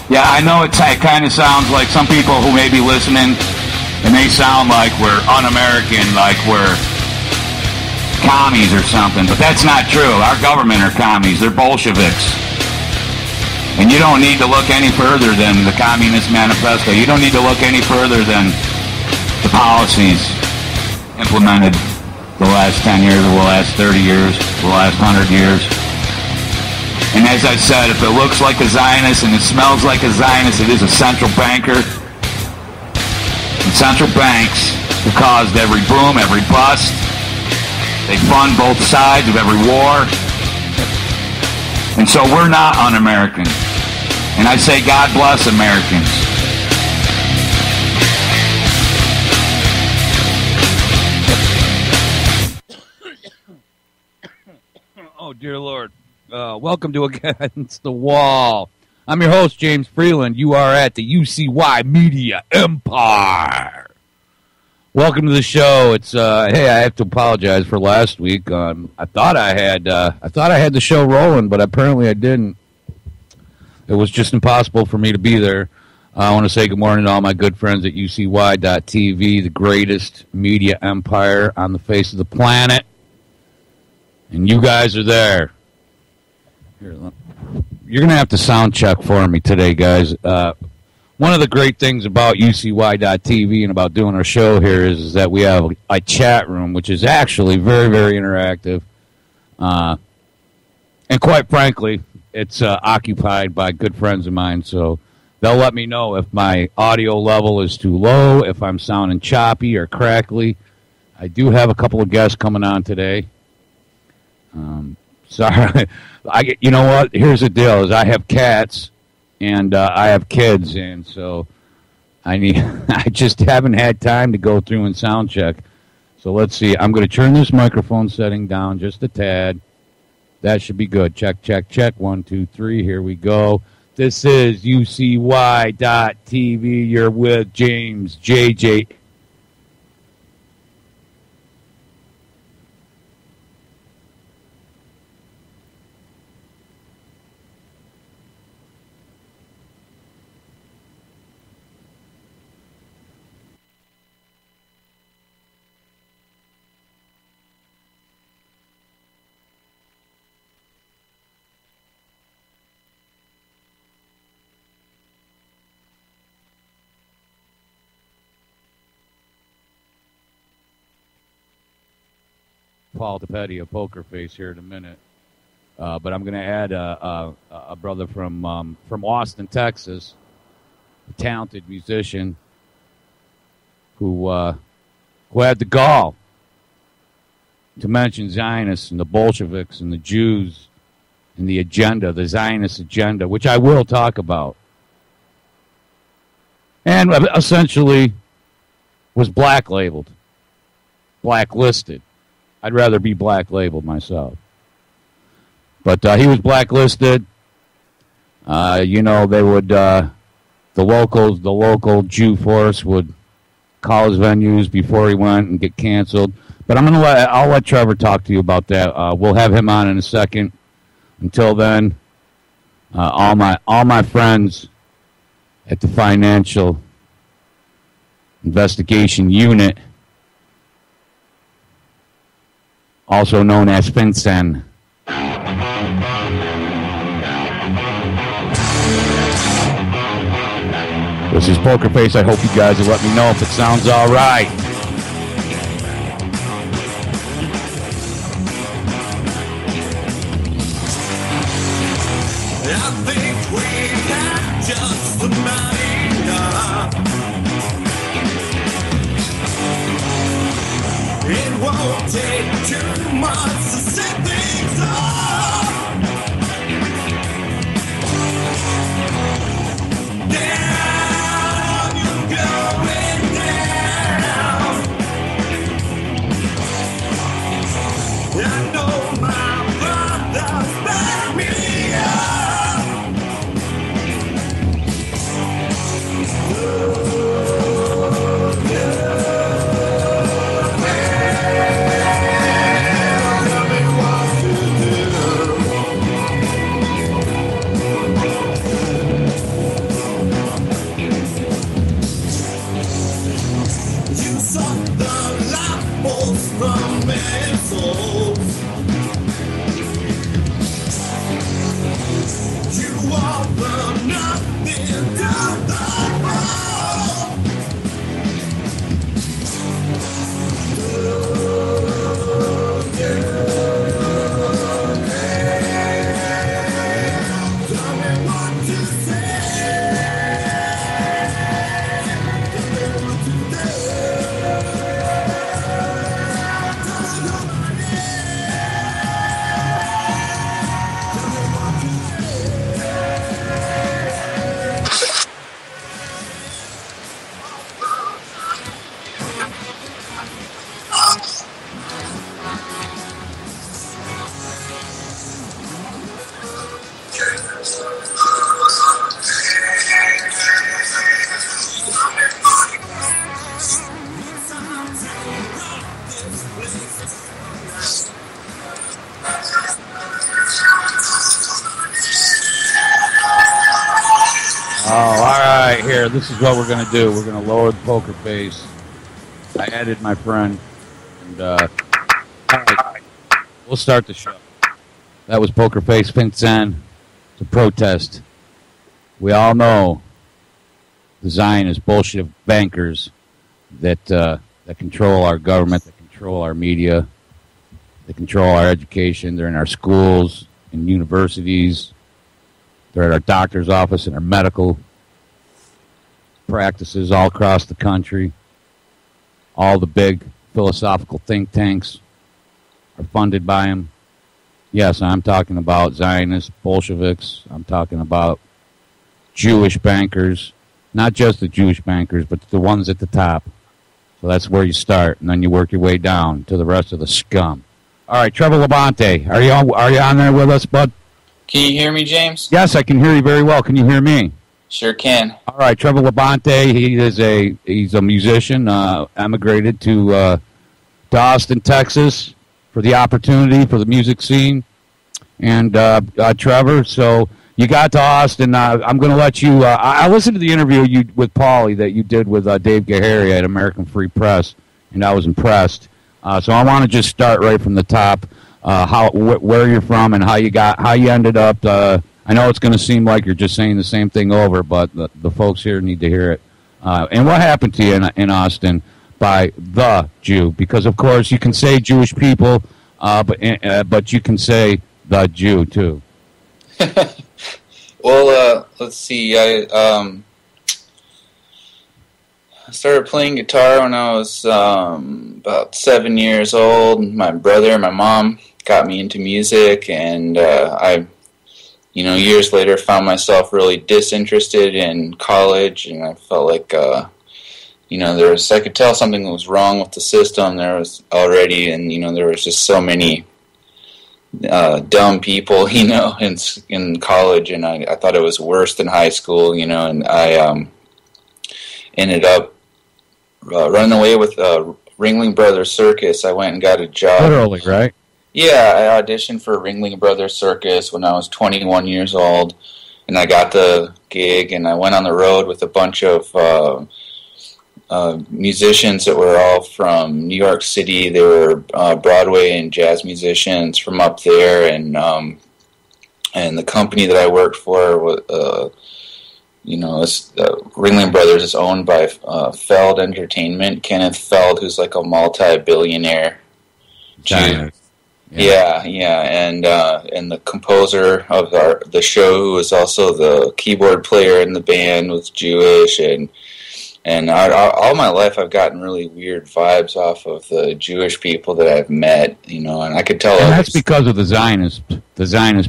Yeah, I know it kind of sounds like some people who may be listening, and they sound like we're un-American, like we're commies or something, but that's not true. Our government are commies. They're Bolsheviks. And you don't need to look any further than the Communist Manifesto. You don't need to look any further than the policies implemented the last 10 years, or the last 30 years, the last 100 years. And as I said, if it looks like a Zionist and it smells like a Zionist, it is a central banker. And central banks have caused every boom, every bust. They fund both sides of every war. And so we're not un-American. And I say God bless Americans. Oh, dear Lord. Welcome to Against the Wall. I'm your host, James Freeland. You are at the UCY Media Empire. Welcome to the show. It's hey, I have to apologize for last week. I thought I had the show rolling, but apparently I didn't. It was just impossible for me to be there. I want to say good morning to all my good friends at UCY.TV, the greatest media empire on the face of the planet. And you guys are there. Here, you're going to have to sound check for me today, guys. One of the great things about UCY.TV and about doing our show here is that we have a chat room, which is actually very, very interactive. And quite frankly, it's occupied by good friends of mine, so they'll let me know if my audio level is too low, if I'm sounding choppy or crackly. I do have a couple of guests coming on today. Sorry. You know what? Here's the deal: is I have cats and I have kids, and so I just haven't had time to go through and sound check. So let's see. I'm going to turn this microphone setting down just a tad. That should be good. Check, check, check. 1, 2, 3. Here we go. This is UCY.TV. You're with James JJink. Paul DePetti, a poker face here in a minute. But I'm going to add a brother from Austin, Texas, a talented musician who had the gall to mention Zionists and the Bolsheviks and the Jews and the agenda, the Zionist agenda, which I will talk about. And essentially was black-labeled, blacklisted. I'd rather be black-labeled myself. But he was blacklisted. You know, they would, the local Jew force would call his venues before he went and get canceled. But I'll let Trevor talk to you about that. We'll have him on in a second. Until then, all my friends at the Financial Investigation Unit, also known as FinCEN. This is Poker Face. I hope you guys will let me know if it sounds all right. I think we have just about enough. It won't take too much to set things up. Down, you're going down. I know my brothers back me up. Tell me what to do. Oh, all right. Here, this is what we're going to do. We're going to lower the poker face. I added my friend. And, all right. We'll start the show. That was Poker Face Vincent. It's a protest. We all know the Zionist bullshit bankers that control our government, that control our media, that control our education. They're in our schools, in universities. They're at our doctor's office and our medical practices all across the country. All the big philosophical think tanks are funded by them. Yes, I'm talking about Zionists, Bolsheviks. I'm talking about Jewish bankers. Not just the Jewish bankers, but the ones at the top. So that's where you start, and then you work your way down to the rest of the scum. All right, Trevor Labonte, are you on there with us, bud? Can you hear me, James? Yes, I can hear you very well. Can you hear me? Sure can. All right, Trevor Labonte, he's a musician, emigrated to Austin, Texas, for the opportunity for the music scene. And Trevor, so you got to Austin. I'm going to let you. I listened to the interview with Paulie that you did with Dave Gahary at American Free Press, and I was impressed. So I want to just start right from the top. Where you're from and how you ended up. I know it's going to seem like you're just saying the same thing over, but the folks here need to hear it. And what happened to you in Austin by the Jew? Because of course you can say Jewish people, but you can say the Jew too. Well, let's see. I started playing guitar when I was about 7 years old. My brother and my mom got me into music, and I, years later found myself really disinterested in college, and I felt like, I could tell something was wrong with the system. There was already, and, there was just so many dumb people, in college, and I thought it was worse than high school, and I ended up running away with Ringling Brothers Circus. I went and got a job. Literally, right? Yeah, I auditioned for Ringling Brothers Circus when I was 21 years old, and I got the gig, and I went on the road with a bunch of musicians that were all from New York City. They were Broadway and jazz musicians from up there, and the company that I worked for was, Ringling Brothers is owned by Feld Entertainment. Kenneth Feld, who's like a multi-billionaire Jew. Yeah, and the composer of the show, who was also the keyboard player in the band, was Jewish, and all my life I've gotten really weird vibes off of the Jewish people that I've met, and I could tell. And that's because of the Zionist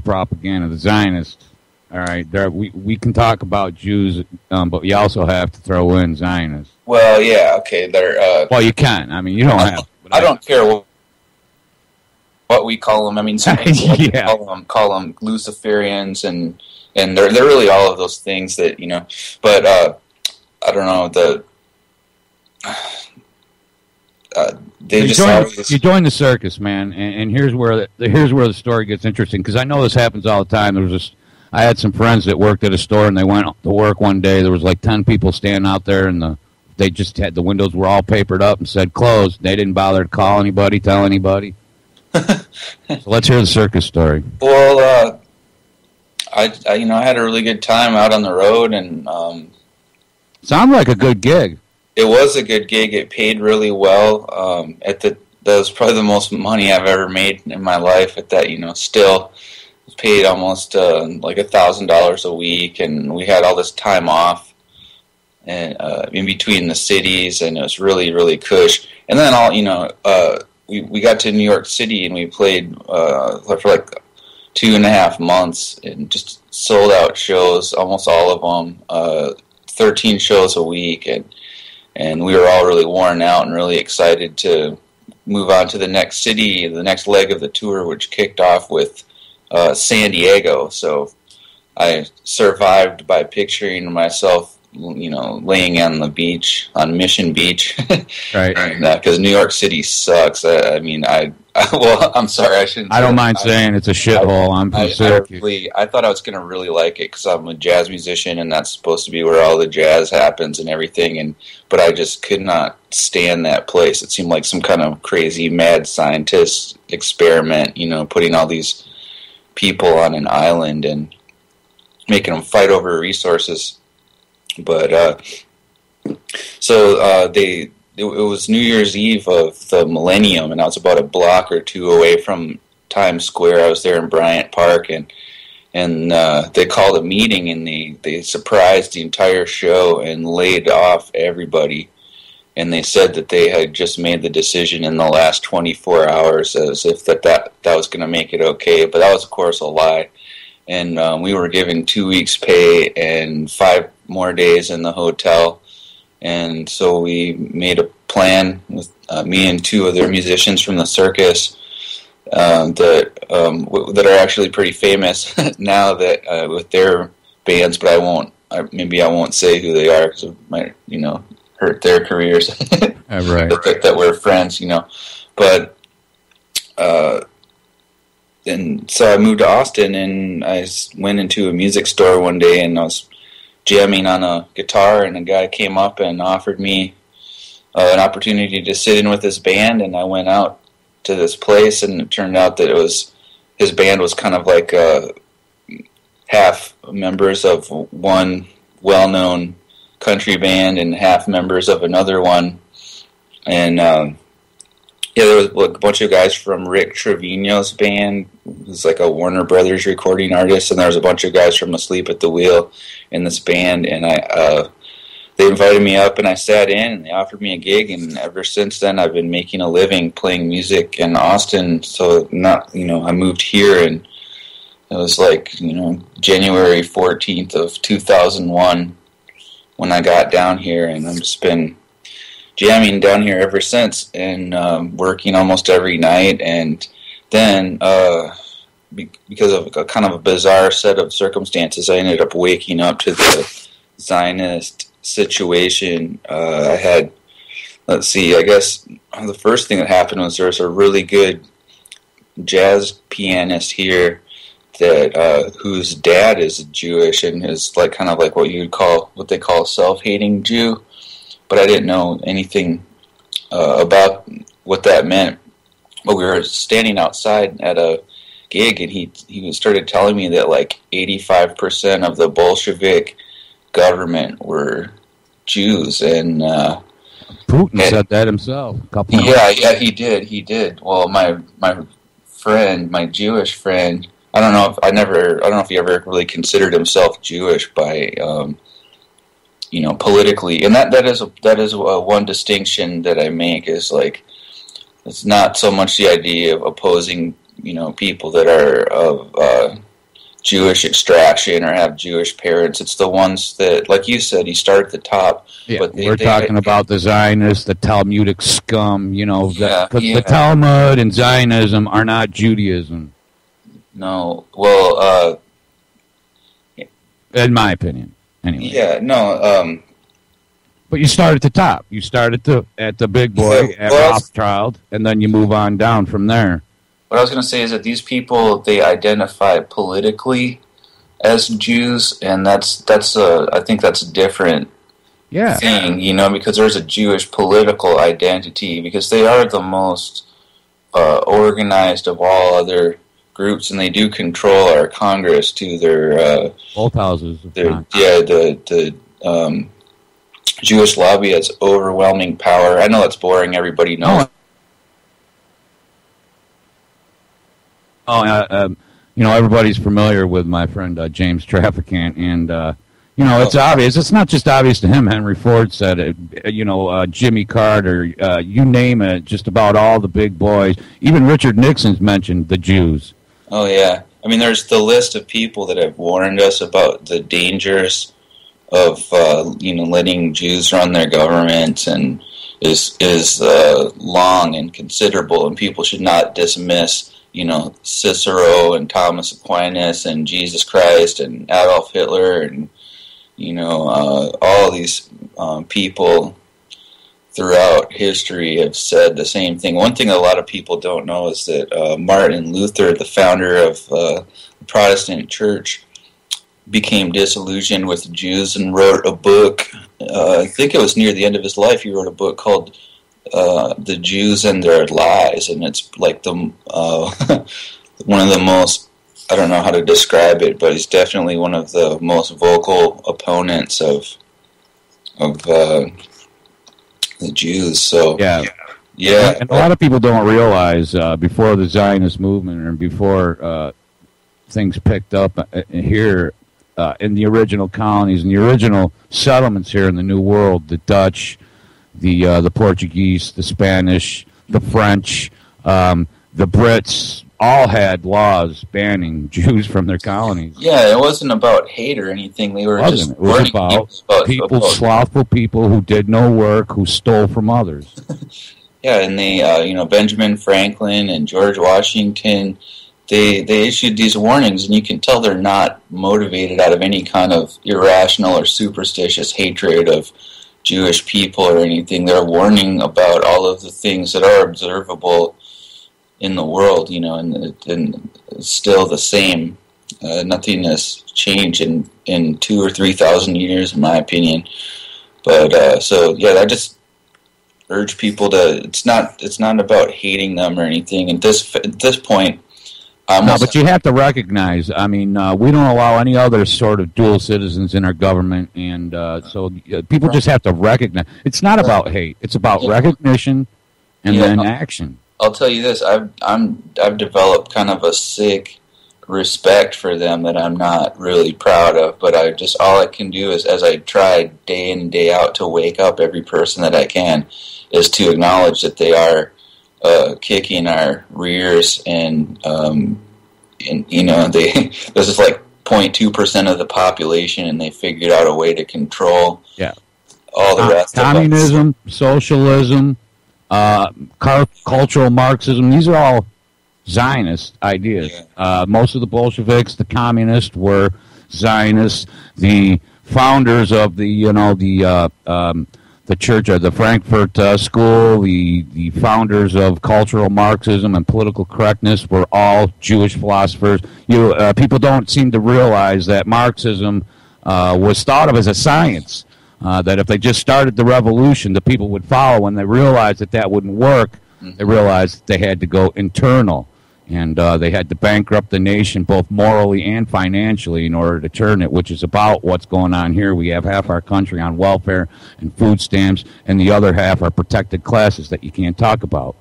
propaganda, the Zionists. All right, we can talk about Jews, but you also have to throw in Zionists. Well, yeah, okay, they're. Well, you can. I mean, you don't have. I don't care what we call them. I mean, some people call them Luciferians, and they're really all of those things that But I don't know you join the circus, man, and here's where the story gets interesting, because I know this happens all the time. I had some friends that worked at a store, and they went to work one day. There was like 10 people standing out there, and they just had the windows were all papered up and said closed. They didn't bother to call anybody, tell anybody. So let's hear the circus story. Well, I had a really good time out on the road, and sounded like a good gig. It was a good gig. It paid really well. That was probably the most money I've ever made in my life. At that, still paid almost like $1,000 a week, and we had all this time off, and in between the cities, and it was really, really cush. And then we got to New York City, and we played for like 2.5 months, and just sold out shows, almost all of them, 13 shows a week, and we were all really worn out and really excited to move on to the next city, the next leg of the tour, which kicked off with San Diego. So I survived by picturing myself laying on the beach, on Mission Beach. Right. Because New York City sucks. Well, I'm sorry, I shouldn't. I don't mind saying it's a shithole. I'm from Syracuse. I thought I was going to really like it because I'm a jazz musician, and that's supposed to be where all the jazz happens and everything. But I just could not stand that place. It seemed like some kind of crazy mad scientist experiment. Putting all these people on an island and making them fight over resources. But it was New Year's Eve of the millennium, and I was about a block or two away from Times Square. I was there in Bryant Park, and they called a meeting, and they surprised the entire show and laid off everybody. And they said that they had just made the decision in the last 24 hours, as if that was going to make it okay. But that was, of course, a lie. And we were given 2 weeks' pay and 5 more days in the hotel. And so we made a plan with me and 2 other musicians from the circus that are actually pretty famous now that with their bands. But I won't say who they are because it might hurt their careers. Right. that we're friends, But and so I moved to Austin, and I went into a music store one day, and I was jamming on a guitar, and a guy came up and offered me an opportunity to sit in with his band, and I went out to this place, and it turned out that his band was kind of like half members of one well-known country band and half members of another one, and there was a bunch of guys from Rick Trevino's band, who's like a Warner Brothers recording artist, and there was a bunch of guys from Asleep at the Wheel in this band, and they invited me up, and I sat in, and they offered me a gig, and ever since then I've been making a living playing music in Austin. So I moved here, and it was like January 14th of 2001 when I got down here, and I've just been jamming down here ever since, and working almost every night. And then because of a kind of a bizarre set of circumstances, I ended up waking up to the Zionist situation. I had, I guess the first thing that happened was there was a really good jazz pianist here that whose dad is Jewish and is like kind of like what they call a self-hating Jew. But I didn't know anything about what that meant. But we were standing outside at a gig, and he started telling me that like 85% of the Bolshevik government were Jews, and Putin said that himself. Yeah, he did. Well, my friend, my Jewish friend, I don't know if he ever really considered himself Jewish by politically, and that is one distinction that I make is like it's not so much the idea of opposing people that are of Jewish extraction or have Jewish parents. It's the ones that, like you said, you start at the top. Yeah, but we're talking about the Zionists, the Talmudic scum. The Talmud and Zionism are not Judaism. No, well, in my opinion. Anyway. Yeah, no. But you start at the top. You start at the big boy, at Rothschild, and then you move on down from there. What I was going to say is that these people, they identify politically as Jews, and I think that's a different thing, because there's a Jewish political identity, because they are the most organized of all other groups, and they do control our Congress to their both houses. The Jewish lobby has overwhelming power. I know that's boring. Everybody knows. Everybody's familiar with my friend James Trafficant, and it's obvious. It's not just obvious to him. Henry Ford said it. Jimmy Carter, you name it. Just about all the big boys. Even Richard Nixon's mentioned the Jews. Oh yeah, I mean, there's the list of people that have warned us about the dangers of letting Jews run their government, and is long and considerable, and people should not dismiss Cicero and Thomas Aquinas and Jesus Christ and Adolf Hitler and all these people throughout history have said the same thing. One thing a lot of people don't know is that Martin Luther, the founder of the Protestant Church, became disillusioned with the Jews and wrote a book. I think it was near the end of his life. He wrote a book called "The Jews and Their Lies," and it's like the one of the most, I don't know how to describe it, but he's definitely one of the most vocal opponents of the Jews. So yeah. And a lot of people don't realize before the Zionist movement, or before things picked up here in the original colonies, in the original settlements here in the New World, the Dutch, the Portuguese, the Spanish, the French, the Brits, all had laws banning Jews from their colonies. Yeah, it wasn't about hate or anything. They were just it was about slothful people who did no work, who stole from others. Yeah, and they, Benjamin Franklin and George Washington, they issued these warnings, and you can tell they're not motivated out of any kind of irrational or superstitious hatred of Jewish people or anything. They're warning about all of the things that are observable in the world, and it's still the same. Nothing has changed in 2,000 or 3,000 years, in my opinion. But I just urge people to. It's not about hating them or anything. At this point, no, but you have to recognize. I mean, we don't allow any other sort of dual citizens in our government, and so people just have to recognize. It's not about hate. It's about recognition and then action. I'll tell you this: I've developed kind of a sick respect for them that I'm not really proud of. But all I can do is, as I try day in and day out to wake up every person that I can, is to acknowledge that they are kicking our rears, and this is like 0.2% of the population, and they figured out a way to control all the rest. Communism, socialism. Cultural Marxism, these are all Zionist ideas. Most of the Bolsheviks, the communists, were Zionists. The founders of the church, the Frankfurt School, the founders of cultural Marxism and political correctness were all Jewish philosophers. People don't seem to realize that Marxism was thought of as a science. That if they just started the revolution, the people would follow. When they realized that wouldn't work, they realized that they had to go internal. And they had to bankrupt the nation both morally and financially in order to turn it, which is about what's going on here. We have half our country on welfare and food stamps, and the other half are protected classes that you can't talk about.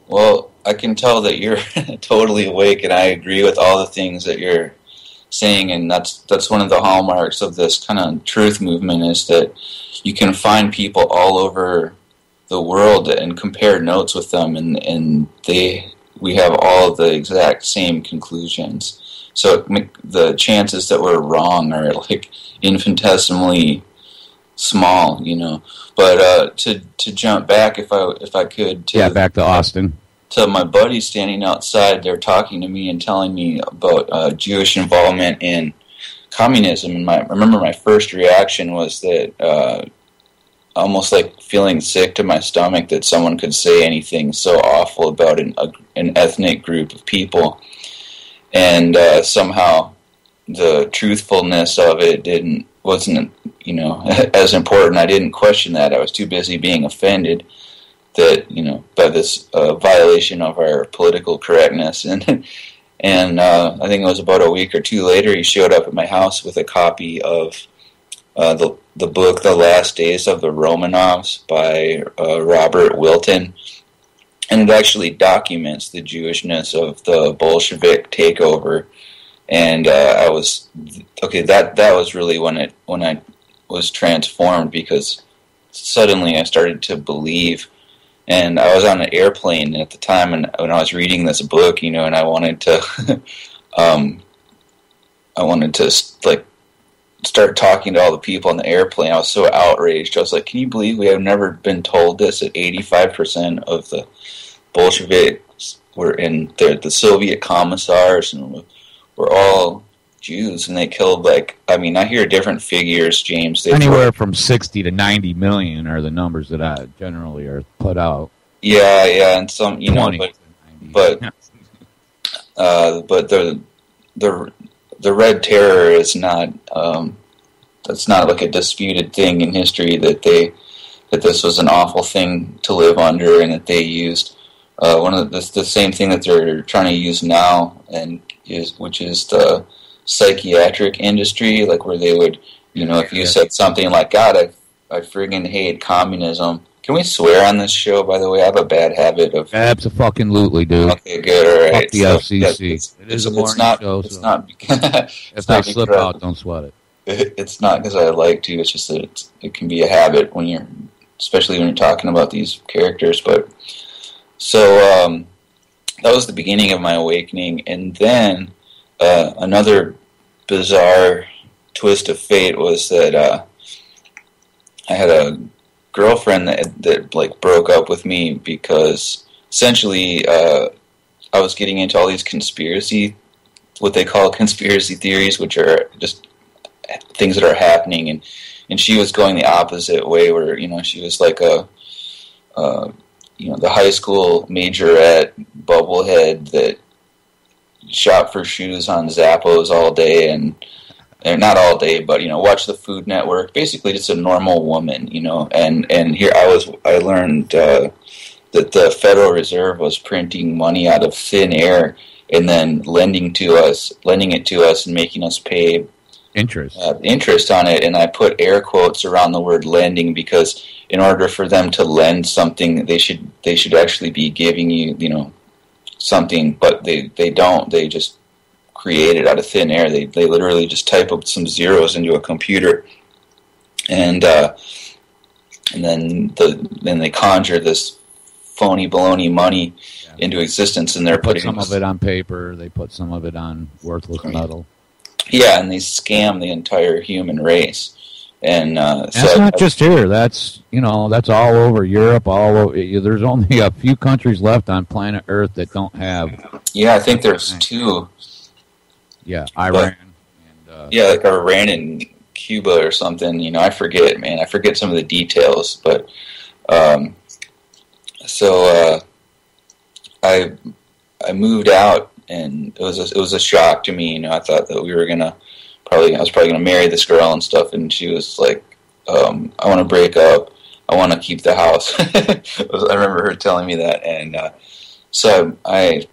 Well, I can tell that you're totally awake, and I agree with all the things that you're saying, and that's one of the hallmarks of this kind of truth movement, is that you can find people all over the world and compare notes with them, and we have all the exact same conclusions. So the chances that we're wrong are like infinitesimally small, But to jump back, if I could, back to Austin. To my buddies standing outside, they're talking to me and telling me about Jewish involvement in communism. And I remember my first reaction was that almost like feeling sick to my stomach that someone could say anything so awful about an ethnic group of people. And somehow the truthfulness of it wasn't as important. I didn't question that. I was too busy being offended that by this violation of our political correctness, and I think it was about a week or two later, he showed up at my house with a copy of the book "The Last Days of the Romanovs" by Robert Wilton, and it actually documents the Jewishness of the Bolshevik takeover. And that was really when I was transformed, because suddenly I started to believe. And I was on an airplane at the time, and when I was reading this book, and I wanted to, like start talking to all the people on the airplane. I was so outraged. I was like, "Can you believe we have never been told this? That 85% of the Bolsheviks were in the Soviet commissars, and we're all Jews, and they killed, like, I mean, I hear different figures, James. Anywhere from 60 to 90 million are the numbers that I generally are put out. Yeah, and some, you know, but the Red Terror is not, that's not like a disputed thing in history that this was an awful thing to live under, and that they used the same thing that they're trying to use now, which is the psychiatric industry, like where they would, you know, if you said something like, God, I friggin' hate communism. Can we swear on this show, by the way? I have a bad habit of... Absolutely, dude. Okay, good, all right. Fuck the FCC. It is a morning show, it's not if I slip out, don't sweat it. It's not because I like to, it's just that it can be a habit when you're, especially when you're talking about these characters, but... So, that was the beginning of my awakening, and then another bizarre twist of fate was that I had a girlfriend that like broke up with me because essentially I was getting into all these what they call conspiracy theories, which are just things that are happening, and she was going the opposite way, where, you know, she was like the high school majorette bubblehead that shop for shoes on Zappos all day, and not all day, but, you know, watch the Food Network. Basically, just a normal woman, you know. And here I learned that the Federal Reserve was printing money out of thin air and then lending it to us and making us pay interest on it. And I put air quotes around the word lending, because in order for them to lend something, they should actually be giving you, you know, something, but they don't. They just create it out of thin air. They literally just type up some zeros into a computer, and then they conjure this phony baloney money into existence, and they're putting some of it on paper. They put some of it on worthless metal. Yeah, and they scam the entire human race. And that's not just here. That's, you know, that's all over Europe. All over. There's only a few countries left on planet Earth that don't have. Yeah, I think there's two. Yeah, Iran. Like Iran and Cuba or something. You know, I forget, man. I forget some of the details, but I moved out, and it was a shock to me. You know, I thought that I was probably gonna marry this girl and stuff, and she was like, I want to break up. I want to keep the house. I remember her telling me that, and so I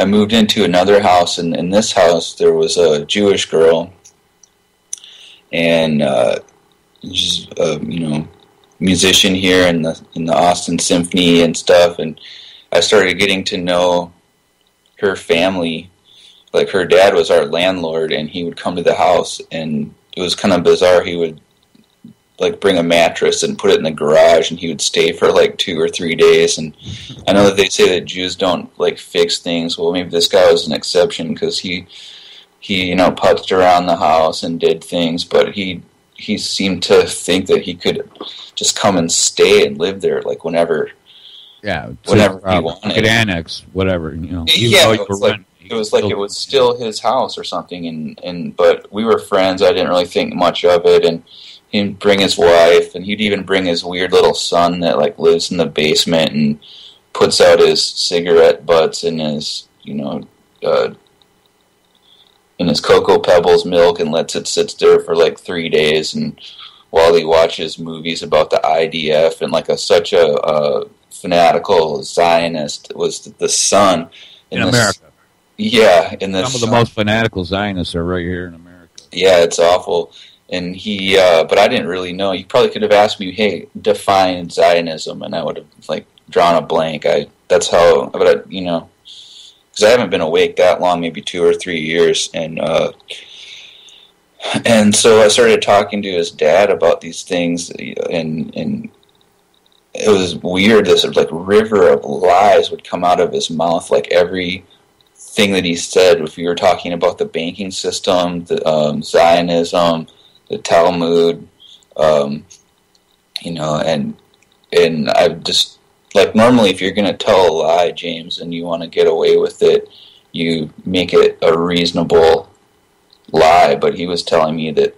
moved into another house, and in this house there was a Jewish girl, and she's musician here in the Austin Symphony and stuff, and I started getting to know her family. Like, her dad was our landlord, and he would come to the house, and it was kind of bizarre. He would like bring a mattress and put it in the garage, and he would stay for like 2 or 3 days. And I know that they say that Jews don't like fix things. Well, maybe this guy was an exception, because he putzed around the house and did things, but he seemed to think that he could just come and stay and live there, like whenever he wanted. Could annex whatever, you know. It was like it was still his house or something, but we were friends. I didn't really think much of it, and he'd bring his wife, and he'd even bring his weird little son that like lives in the basement and puts out his cigarette butts in his Cocoa Pebbles milk and lets it sit there for like 3 days, and while he watches movies about the IDF, and like such a fanatical Zionist was the son in America. Yeah, some of the most fanatical Zionists are right here in America. Yeah, it's awful. And he, but I didn't really know. You probably could have asked me, "Hey, define Zionism," and I would have like drawn a blank. That's how, but because I haven't been awake that long, maybe 2 or 3 years, and so I started talking to his dad about these things, and it was weird. This like river of lies would come out of his mouth, like every thing that he said. If we were talking about the banking system, the Zionism, the Talmud, and I just like, normally if you're going to tell a lie, James, and you want to get away with it, you make it a reasonable lie. But he was telling me that,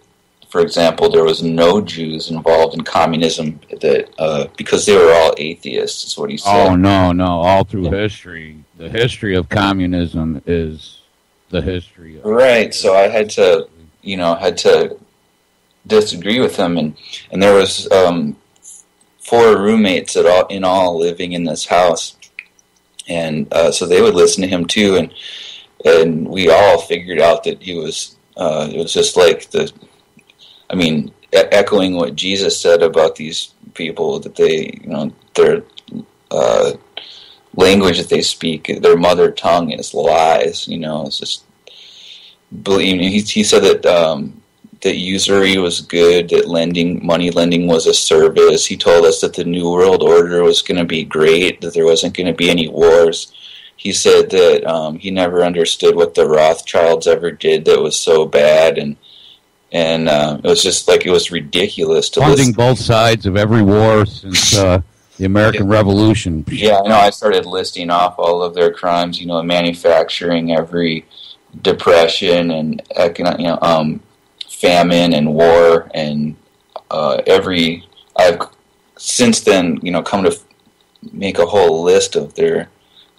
for example, there was no Jews involved in communism that because they were all atheists, is what he said. Oh, no. All through history. The history of communism is the history of... Right, so I had to disagree with him, and there was 4 roommates in all living in this house, and so they would listen to him too, and we all figured out that he was it was just like echoing what Jesus said about these people, that they, their language that they speak, their mother tongue is lies. It's just he said that that usury was good, that money lending was a service. He told us that the New World Order was going to be great, that there wasn't going to be any wars. He said that he never understood what the Rothschilds ever did that was so bad, and it was just like, it was ridiculous to funding both sides of every war since the American Revolution. Yeah, I know. I started listing off all of their crimes. Manufacturing, every depression and famine and war, and I've since then come to make a whole list of their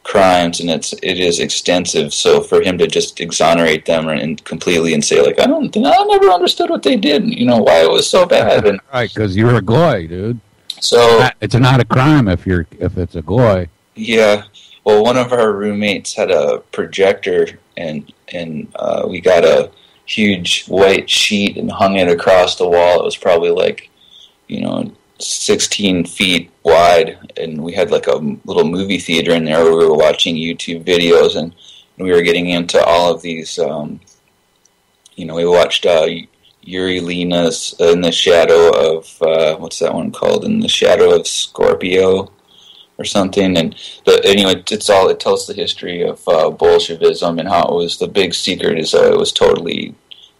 crimes, and it is extensive. So for him to just exonerate them and completely and say, like, I never understood what they did, why it was so bad. And right, because you're a goy, dude. So it's not a crime if it's a goy. Yeah. Well, one of our roommates had a projector, and we got a huge white sheet and hung it across the wall. It was probably like 16 feet wide, and we had like a little movie theater in there where we were watching YouTube videos, and we were getting into all of these. We watched Yuri Lena's In the Shadow of what's that one called? In the Shadow of Scorpio or something. And anyway, it tells the history of Bolshevism and how it was, the big secret is it was totally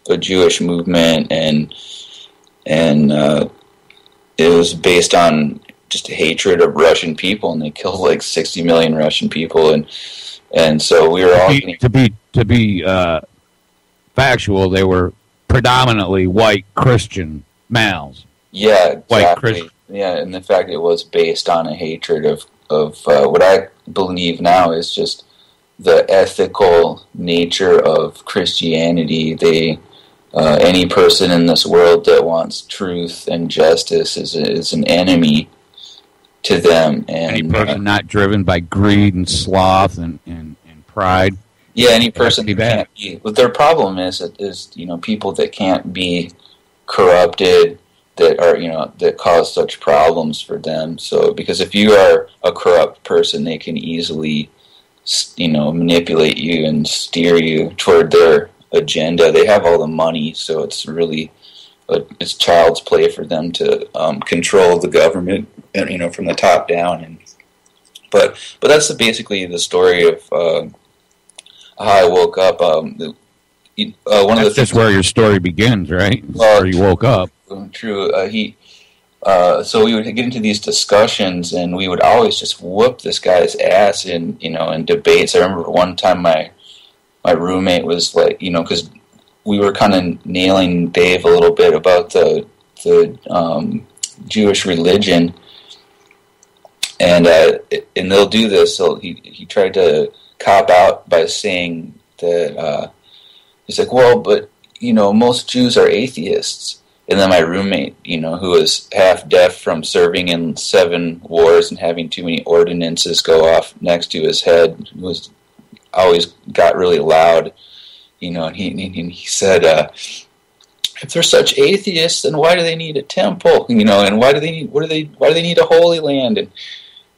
a Jewish movement, and it was based on just hatred of Russian people, and they killed like 60 million Russian people, and so we were all to be factual. They were predominantly white Christian males. Yeah, exactly. White Christian. Yeah, and the fact it was based on a hatred of what I believe now is just the ethical nature of Christianity. Any person in this world that wants truth and justice is an enemy to them. And any person not driven by greed and sloth and pride. Yeah, any person that can't be. What their problem is people that can't be corrupted, that cause such problems for them. So, because if you are a corrupt person, they can easily, manipulate you and steer you toward their agenda. They have all the money, so it's really it's child's play for them to control the government, from the top down. But that's basically the story of how I woke up. That's just where your story begins, right? Where you woke up. True. So we would get into these discussions, and we would always just whoop this guy's ass in debates. I remember one time my roommate was like, because we were kind of nailing Dave a little bit about the Jewish religion, and they'll do this. So he tried to cop out by saying that he's like, well, but most Jews are atheists. And then my roommate, who was half deaf from serving in 7 wars and having too many ordinances go off next to his head, was always got really loud, and he said, if they're such atheists, then why do they need a temple? And why do they need a holy land?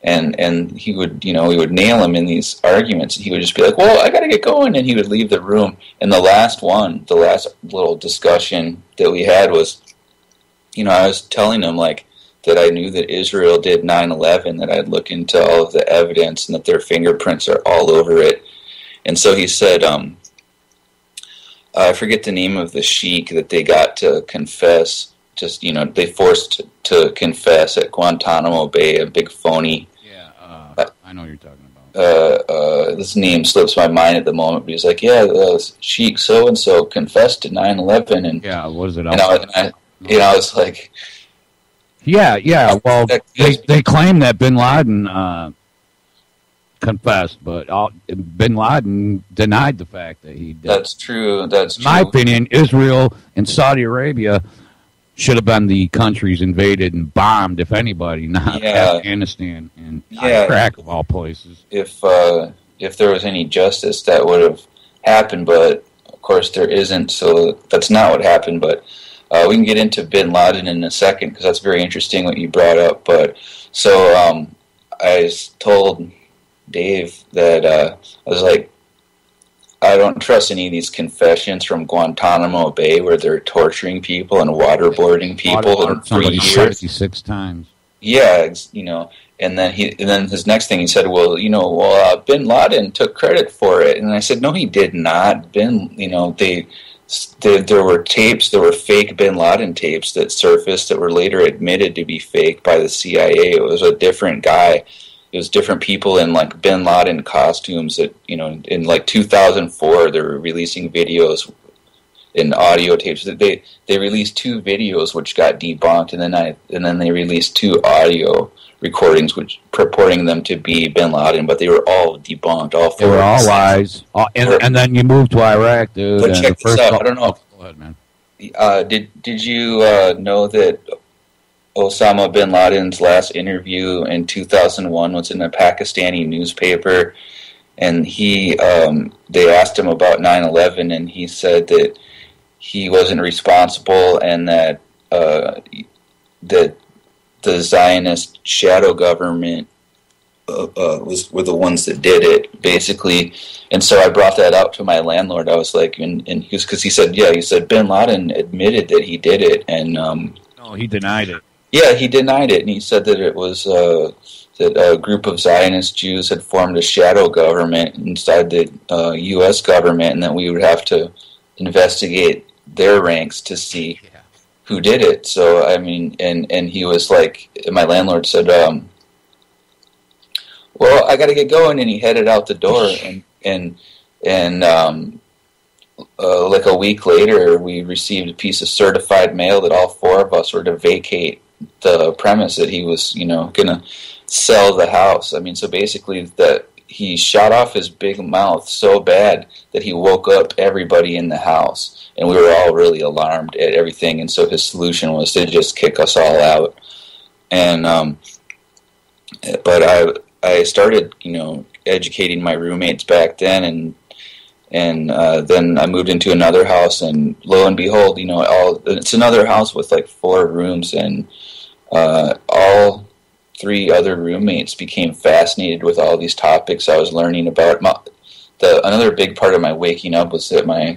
And he would, we would nail him in these arguments, and he would just be like, well, I gotta get going, and he would leave the room. And the last little discussion that we had was, I was telling him, like, that I knew that Israel did 9/11, that I'd look into all of the evidence, and that their fingerprints are all over it. And so he said, I forget the name of the sheik that they got to confess, just, they forced to confess at Guantanamo Bay, a big phony. Yeah, I know what you're talking about. this name slips my mind at the moment, but he's like, yeah, Sheik so-and-so confessed to 9/11, and yeah, what is it? and I was like, yeah. Well, they claim that Bin Laden confessed, but Bin Laden denied the fact that he did. That's true. That's true. In my opinion, Israel and Saudi Arabia should have been the countries invaded and bombed, if anybody, not Afghanistan and Iraq of all places. If there was any justice, that would have happened, but of course there isn't, so that's not what happened. But we can get into Bin Laden in a second, because that's very interesting what you brought up. But so I told Dave that I was like, I don't trust any of these confessions from Guantanamo Bay where they're torturing people and waterboarding people for years. 76 times. Yeah, and then his next thing he said, Bin Laden took credit for it, and I said, no, he did not. There were tapes, there were fake Bin Laden tapes that surfaced that were later admitted to be fake by the CIA. It was a different guy. It was different people in like Bin Laden costumes that, in like 2004, they were releasing videos and audio tapes. They released 2 videos which got debunked, and then they released 2 audio recordings which purporting them to be Bin Laden, but they were all debunked. All 4. They were all lies. And then you moved to Iraq, dude. But check this out. I don't know. Go ahead, man. Did you know that Osama bin Laden's last interview in 2001 was in a Pakistani newspaper, and they asked him about 9/11, and he said that he wasn't responsible, and that the Zionist shadow government were the ones that did it, basically. And so I brought that up to my landlord. I was like, and because he said Bin Laden admitted that he did it, and no, he denied it. Yeah, he denied it, and he said that it was that a group of Zionist Jews had formed a shadow government inside the U.S. government, and that we would have to investigate their ranks to see who did it. So, I mean, and he was like, my landlord said, well, I got to get going, and he headed out the door, and like a week later, we received a piece of certified mail that all 4 of us were to vacate the premise, that he was, going to sell the house. I mean, so basically that he shot off his big mouth so bad that he woke up everybody in the house, and we were all really alarmed at everything. And so his solution was to just kick us all out. And but I started, educating my roommates back then, and then I moved into another house, and lo and behold, it's another house with like 4 rooms, and all 3 other roommates became fascinated with all these topics I was learning about. Another big part of my waking up was that my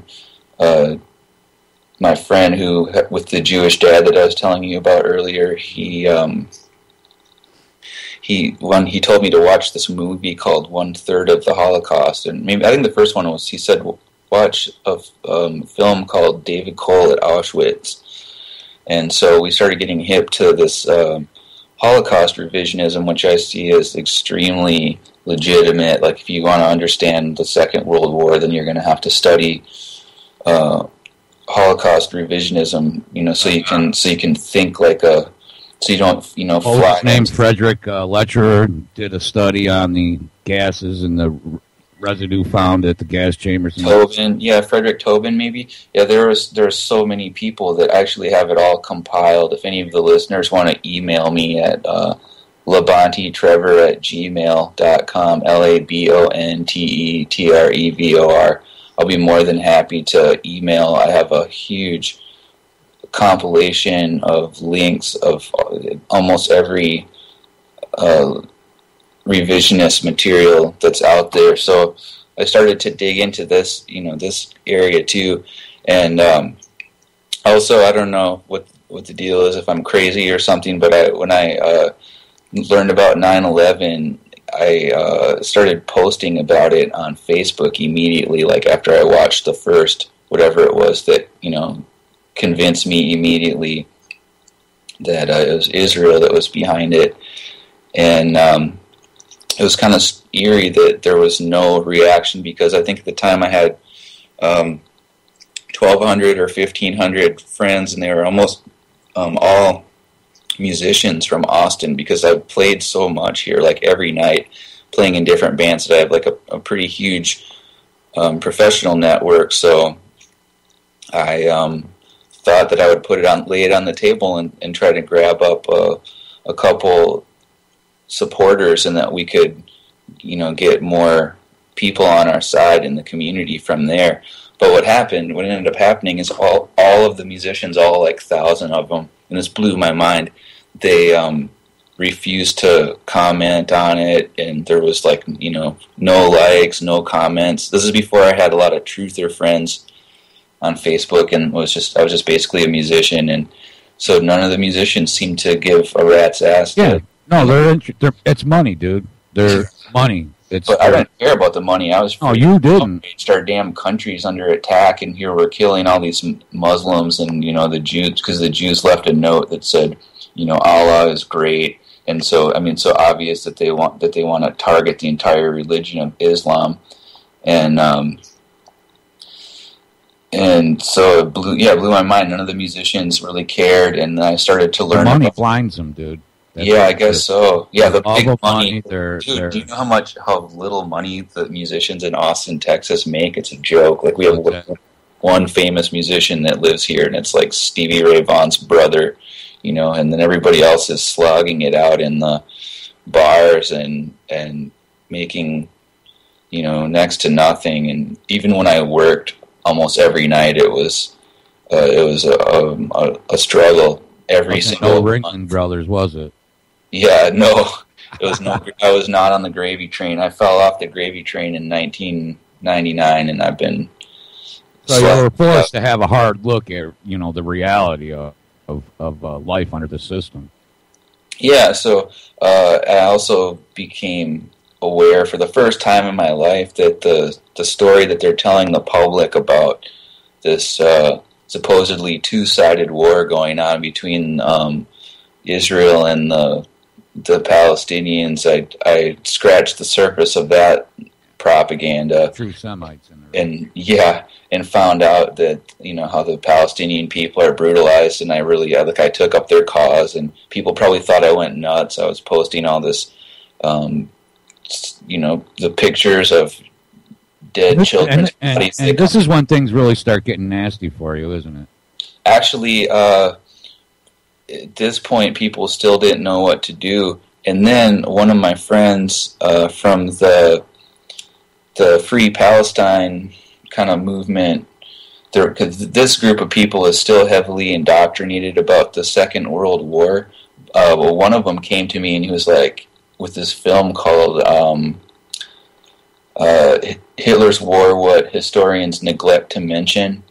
friend who, with the Jewish dad that I was telling you about earlier, he told me to watch this movie called 1/3 of the Holocaust, and I think the first one was, he said, watch a film called David Cole at Auschwitz. And so we started getting hip to this Holocaust revisionism, which I see as extremely legitimate. Like, if you want to understand the Second World War, then you're going to have to study Holocaust revisionism, so you can think like a, so you don't, fly. His name Frederick Letcher did a study on the gases and the residue found at the gas chambers. Tobin, Frederick Tobin, maybe. Yeah, there's so many people that actually have it all compiled. If any of the listeners want to email me at labontetrevor@gmail.com, LABONTETREVOR, I'll be more than happy to email. I have a huge compilation of links of almost every revisionist material that's out there. So I started to dig into this, this area too. And also, I don't know what the deal is, if I'm crazy or something, but when I learned about 9/11, I started posting about it on Facebook immediately, like after I watched the first, whatever it was that, convinced me immediately that it was Israel that was behind it. And it was kind of, eerie that there was no reaction, because I think at the time I had 1,200 or 1,500 friends, and they were almost all musicians from Austin, because I've played so much here, like every night, playing in different bands, that I have like a pretty huge professional network. So I thought that I would lay it on the table and try to grab up a couple supporters, and that we could, get more people on our side in the community from there. But what ended up happening is all of the musicians, all like 1,000 of them, and this blew my mind, they refused to comment on it, and there was like, no likes, no comments. This is before I had a lot of truther friends on Facebook, and I was just basically a musician, and so none of the musicians seemed to give a rat's ass. Yeah, no, it's money, dude. They're money. But I didn't care about the money. I was. Oh, you didn't. Our damn country's under attack, and here we're killing all these Muslims and the Jews, because the Jews left a note that said, Allah is great, and so so obvious that they want to target the entire religion of Islam, and so it blew my mind. None of the musicians really cared, and I started to learn. The money blinds them, dude. I guess so. Yeah, the big money. Dude, do you know how little money the musicians in Austin, Texas make? It's a joke. Like, we have one famous musician that lives here, and it's like Stevie Ray Vaughan's brother, and then everybody else is slogging it out in the bars and making, next to nothing. And even when I worked almost every night, it was a struggle every single month. Ringling Brothers, was it? Yeah, no, it was no. I was not on the gravy train. I fell off the gravy train in 1999, and I've been. So you were forced to have a hard look at, the reality of life under the system. Yeah, so I also became aware for the first time in my life that the story that they're telling the public about this supposedly two-sided war going on between Israel and the Palestinians, I scratched the surface of that propaganda. True Semites in there. And found out that, how the Palestinian people are brutalized, and I took up their cause, and people probably thought I went nuts. I was posting all this, the pictures of dead children. And this is when things really start getting nasty for you, isn't it? Actually, at this point, people still didn't know what to do. And then one of my friends from the Free Palestine kind of movement, because this group of people is still heavily indoctrinated about the Second World War. Well, one of them came to me, and he was like, with this film called Hitler's War, What Historians Neglect to Mention.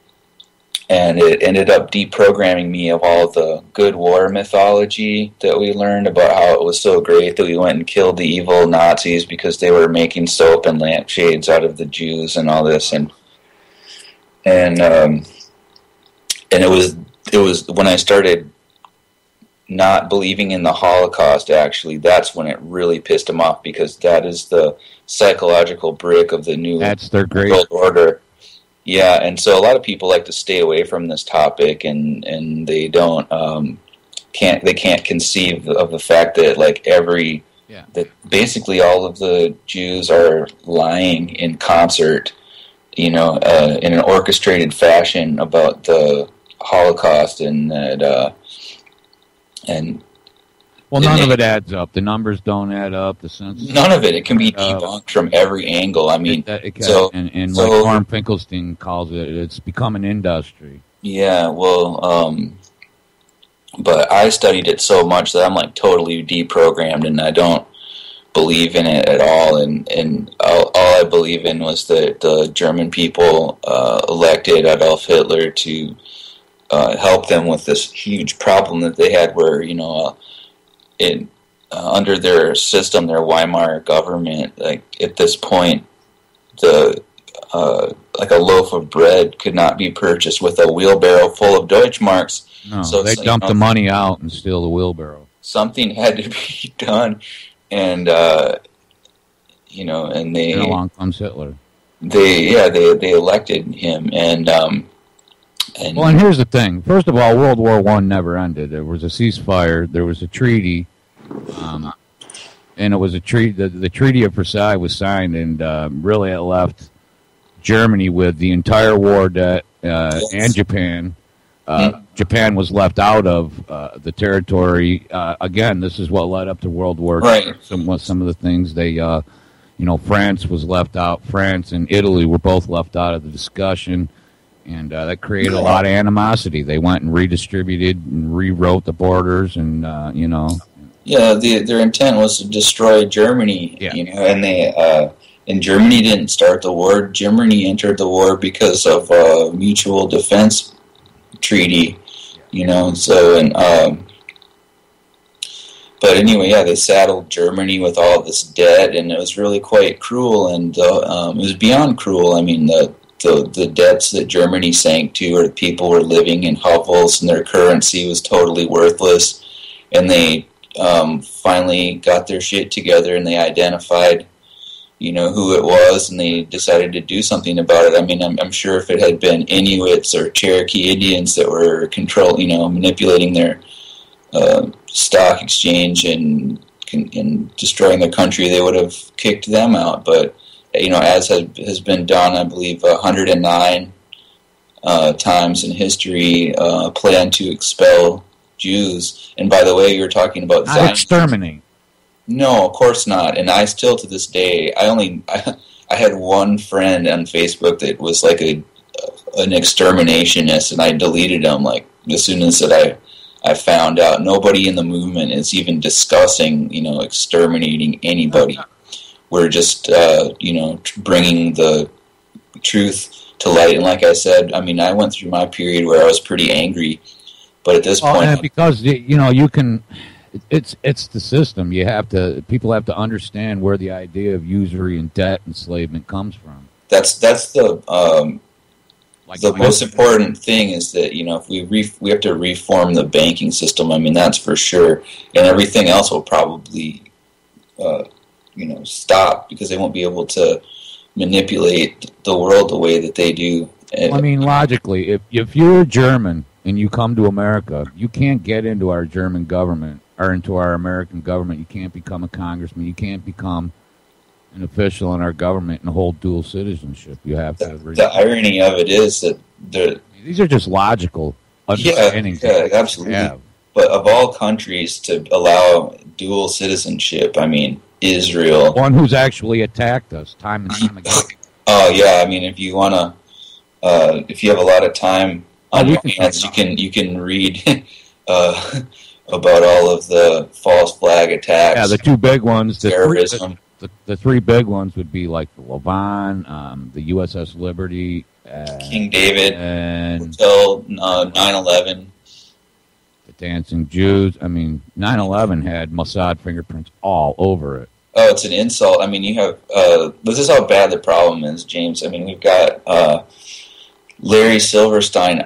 And it ended up deprogramming me of all the good war mythology that we learned about how it was so great that we went and killed the evil Nazis because they were making soap and lampshades out of the Jews and all this. And it was when I started not believing in the Holocaust, actually, that's when it really pissed them off, because that is the psychological brick of the new world order. Yeah, and so a lot of people like to stay away from this topic, and they don't can't conceive of the fact that that basically all of the Jews are lying in concert, in an orchestrated fashion about the Holocaust, and that none of it adds up. The numbers don't add up. The census. None of it. It can be debunked from every angle. I mean, like Norm Finkelstein calls it, it's become an industry. Yeah, well, but I studied it so much that I'm like totally deprogrammed, and I don't believe in it at all. And all I believe in was that the German people elected Adolf Hitler to help them with this huge problem that they had, where under their system, their Weimar government, at this point, a loaf of bread could not be purchased with a wheelbarrow full of Deutschmarks. No, so they dumped the money out and steal the wheelbarrow. Something had to be done, and and they And along comes Hitler. they elected him, and Well, and here's the thing. First of all, World War I never ended. There was a ceasefire. There was a treaty, and it was a treaty. The Treaty of Versailles was signed, and really it left Germany with the entire war debt and Japan. Japan was left out of the territory. Again, this is what led up to World War II. Right. Some of the things they, France was left out. France and Italy were both left out of the discussion, and that created a lot of animosity. They went and redistributed and rewrote the borders, and Yeah, their intent was to destroy Germany. Yeah. And they and Germany didn't start the war. Germany entered the war because of a mutual defense treaty. But anyway, yeah, they saddled Germany with all this debt, and it was really quite cruel, and it was beyond cruel. I mean, the debts that Germany sank to, or people were living in hovels, and their currency was totally worthless, and they finally got their shit together, and they identified, who it was, and they decided to do something about it. I mean, I'm sure if it had been Inuits or Cherokee Indians that were manipulating their stock exchange and destroying their country, they would have kicked them out. But as has been done, I believe 109 times in history, plan to expel Jews. And by the way, you were talking about not exterminate. No, of course not. And I still, to this day, I had one friend on Facebook that was like an exterminationist, and I deleted him like as soon as I found out. Nobody in the movement is even discussing, exterminating anybody. We're just, bringing the truth to light. And like I said, I mean, I went through my period where I was pretty angry, but at this point, and because you can. It's the system. People have to understand where the idea of usury and debt enslavement comes from. That's the most important thing is that if we have to reform the banking system. I mean, that's for sure, and everything else will probably stop because they won't be able to manipulate the world the way that they do. I mean, logically, if you're German and you come to America, you can't get into our German government or into our American government. You can't become a congressman. You can't become an official in our government and hold dual citizenship. You have to. The irony of it is that these are just logical understandings. Yeah, absolutely. Yeah. But of all countries to allow dual citizenship, I mean, Israel, one who's actually attacked us time and time again. Oh yeah, I mean, if you want to, if you have a lot of time on your hands, you can read about all of the false flag attacks. Yeah, the two big ones, terrorism. The three big ones would be like the Levant, the USS Liberty, King David, and until 9/11. The Dancing Jews. I mean, 9/11 had Mossad fingerprints all over it. Oh, it's an insult. I mean, you have this is how bad the problem is, James. I mean, we've got Larry Silverstein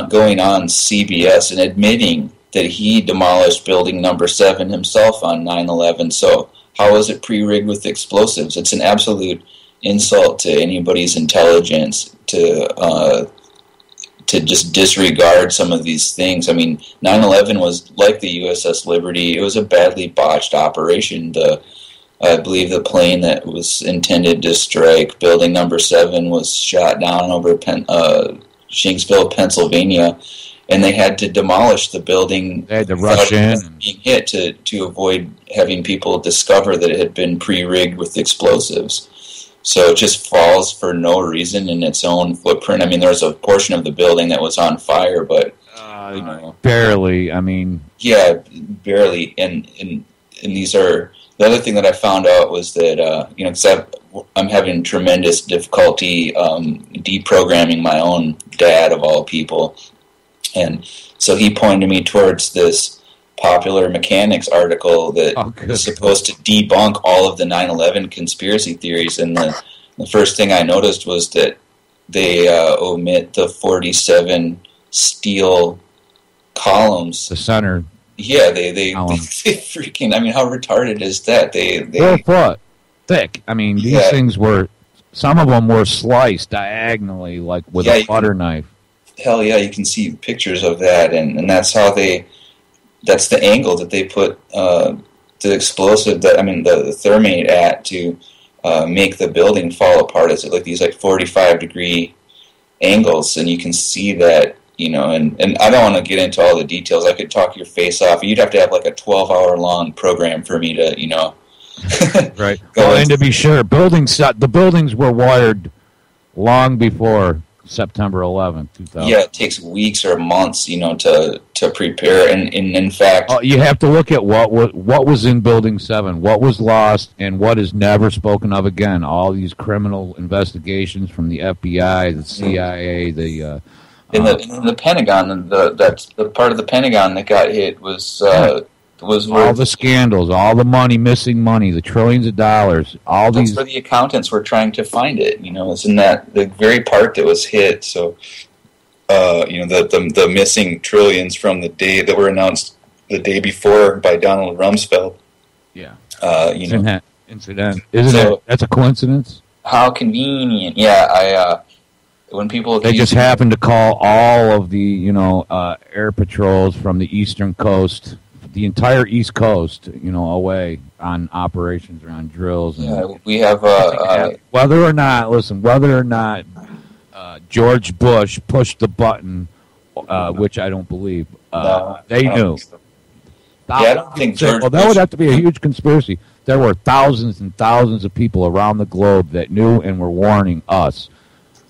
going on CBS and admitting that he demolished building number 7 himself on 9/11. So how is it pre-rigged with explosives? It's an absolute insult to anybody's intelligence to just disregard some of these things. I mean, 9/11 was like the USS Liberty. It was a badly botched operation. I believe the plane that was intended to strike building number 7 was shot down over Shanksville, Pennsylvania, and they had to demolish the building. They had to rush in and being hit to avoid having people discover that it had been pre-rigged with explosives. So it just falls for no reason in its own footprint. I mean, there was a portion of the building that was on fire, but barely. I mean, yeah, barely. And these are the other thing that I found out was that because I'm having tremendous difficulty deprogramming my own dad of all people, and so he pointed me towards this Popular Mechanics article that is supposed to debunk all of the 9/11 conspiracy theories. And the first thing I noticed was that they omit the 47 steel columns. The center. Yeah, they freaking. I mean, how retarded is that? They 4 foot. thick. I mean, these things were, some of them were sliced diagonally, like with a butter knife. Hell yeah, you can see pictures of that, and that's how that's the angle that they put the explosive, the thermate at to make the building fall apart. It's like these 45-degree angles, and you can see that, and I don't want to get into all the details. I could talk your face off. You'd have to have like a 12-hour-long program for me to, right. Well, and to be sure, the buildings were wired long before September 11th, 2000. Yeah, it takes weeks or months, to prepare, and in fact, you have to look at what was in Building 7, what was lost, and what is never spoken of again. All these criminal investigations from the FBI, the CIA, in the Pentagon, that's the part of the Pentagon that got hit was all the scandals, all the money, missing money, the trillions of dollars, that's where the accountants were trying to find it. It's in the very part that was hit. So, the missing trillions from the day that were announced the day before by Donald Rumsfeld. Yeah. Incident. That's a coincidence? How convenient. Yeah, when people... They just happened to call all of the, air patrols from the eastern coast, the entire East Coast, away on operations or on drills. And we have... whether or not George Bush pushed the button, which I don't believe, they knew. I don't think George Bush... that would have to be a huge conspiracy. There were thousands and thousands of people around the globe that knew and were warning us,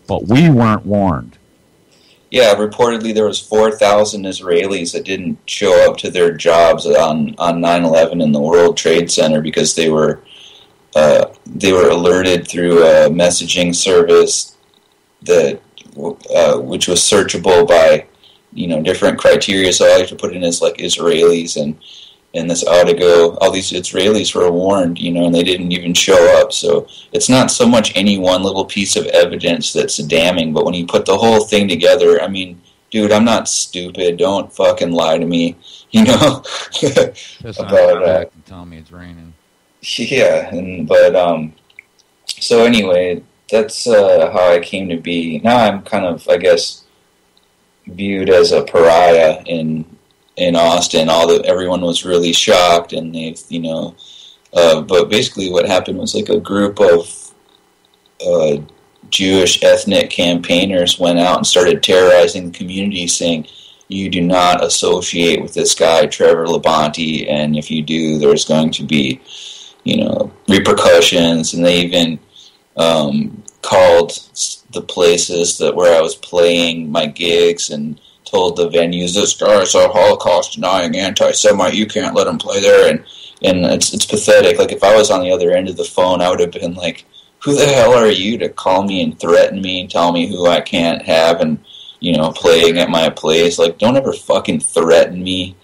but we weren't warned. Yeah, reportedly there was 4,000 Israelis that didn't show up to their jobs on 9/11 in the World Trade Center because they were alerted through a messaging service that which was searchable by different criteria. So all you have to put in is like Israelis, and this ought to go. All these Israelis were warned, and they didn't even show up. So it's not so much any one little piece of evidence that's damning, but when you put the whole thing together, I mean, dude, I'm not stupid. Don't fucking lie to me, Just about tell me it's raining. Yeah, so anyway, that's how I came to be. Now I'm kind of, I guess, viewed as a pariah in Austin. Everyone was really shocked, and they've, but basically what happened was like a group of Jewish ethnic campaigners went out and started terrorizing the community, saying, you do not associate with this guy, Trevor Labonte, and if you do, there's going to be, repercussions. And they even called the places where I was playing my gigs and told the venues, this guy's a Holocaust-denying anti-Semite, you can't let him play there, and it's pathetic. Like, if I was on the other end of the phone, I would have been like, who the hell are you to call me and threaten me and tell me who I can't have and, playing at my place? Like, don't ever fucking threaten me,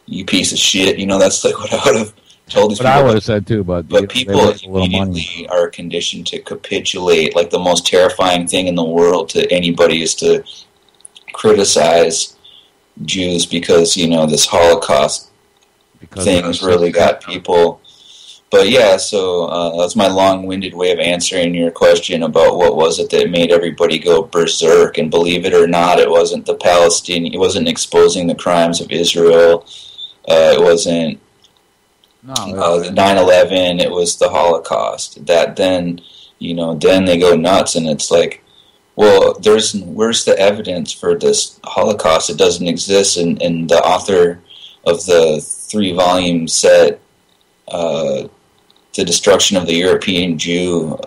you piece of shit. That's like what I would have told these people. I would have said too, but people immediately are conditioned to capitulate. Like, the most terrifying thing in the world to anybody is to criticize Jews because, this Holocaust thing has really got people. But yeah, so that's my long-winded way of answering your question about what was it that made everybody go berserk. And believe it or not, it wasn't the Palestinian, it wasn't exposing the crimes of Israel, it wasn't the 9/11, it was the Holocaust. That then they go nuts, and it's like, well, where's the evidence for this Holocaust? It doesn't exist. And the author of the 3-volume set, The Destruction of the European Jew,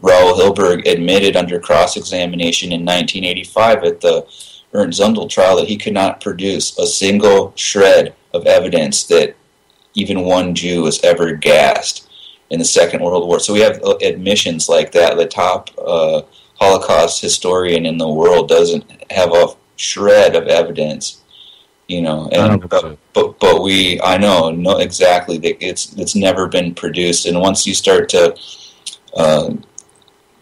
Raoul Hilberg, admitted under cross-examination in 1985 at the Ernst Zundel trial that he could not produce a single shred of evidence that even one Jew was ever gassed in the Second World War. So we have admissions like that. The top Holocaust historian in the world doesn't have a shred of evidence, but I know exactly that it's never been produced. And once you start to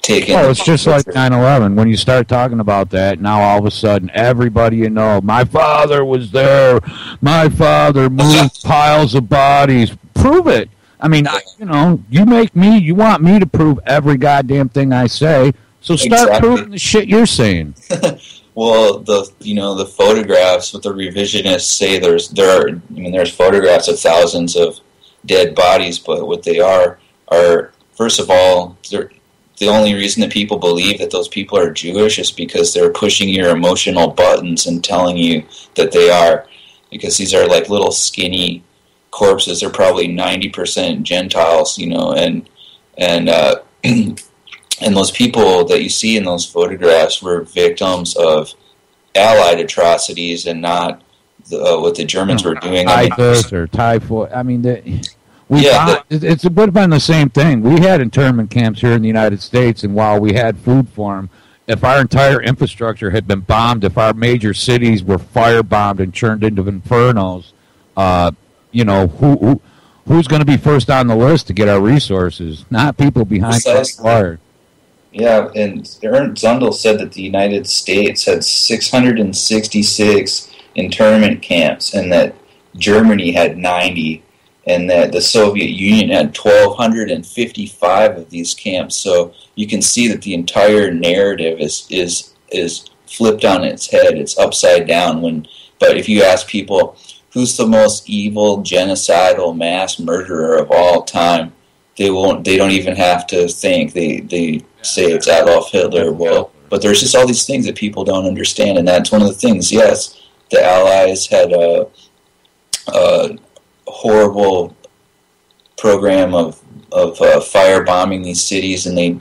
take in, it's just like 9/11. When you start talking about that, now all of a sudden everybody my father was there, my father moved piles of bodies. Prove it. I mean, you want me to prove every goddamn thing I say, so start proving the shit you're saying. Well, the photographs, what the revisionists say, there's photographs of thousands of dead bodies, but what they are first of all, the only reason that people believe that those people are Jewish is because they're pushing your emotional buttons and telling you that they are, because these are like little skinny corpses. They're probably 90% Gentiles, and and those people that you see in those photographs were victims of Allied atrocities and not what the Germans were doing. Typhus or typhoid. I mean, it would have been the same thing. We had internment camps here in the United States, and while we had food for them, if our entire infrastructure had been bombed, if our major cities were firebombed and turned into infernos, who's going to be first on the list to get our resources? Not people behind fire. Yeah, and Ernst Zundel said that the United States had 666 internment camps, and that Germany had 90, and that the Soviet Union had 1,255 of these camps. So you can see that the entire narrative is flipped on its head. It's upside down. But if you ask people, who's the most evil, genocidal mass murderer of all time, they don't even have to think. They say it's Adolf Hitler. Well, but there's just all these things that people don't understand, and that's one of the things. Yes, the Allies had a horrible program of firebombing these cities, and they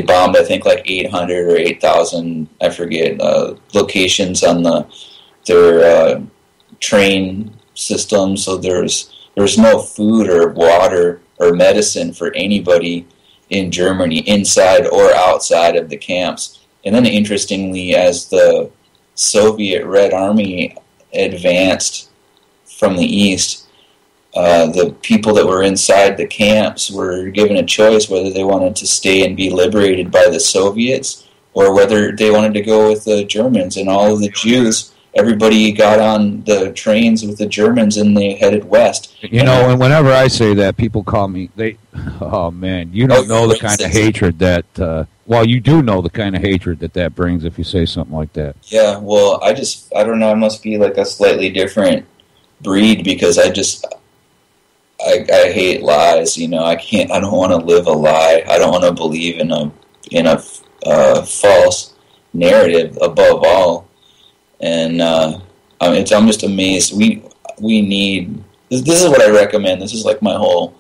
bombed, I think, like 800 or 8,000, I forget, locations on their train system. So there's no food or water or medicine for anybody in Germany, inside or outside of the camps. And then, interestingly, as the Soviet Red Army advanced from the east, the people that were inside the camps were given a choice whether they wanted to stay and be liberated by the Soviets or whether they wanted to go with the Germans. And all of the Jews, everybody got on the trains with the Germans and they headed west. And whenever I say that, people call me, oh man, you don't know the kind of hatred that, you do know the kind of hatred that brings if you say something like that. Yeah, well, I don't know, I must be like a slightly different breed because I hate lies, I don't want to live a lie. I don't want to believe in a false narrative above all. And I'm just amazed. We need. This is what I recommend. This is like my whole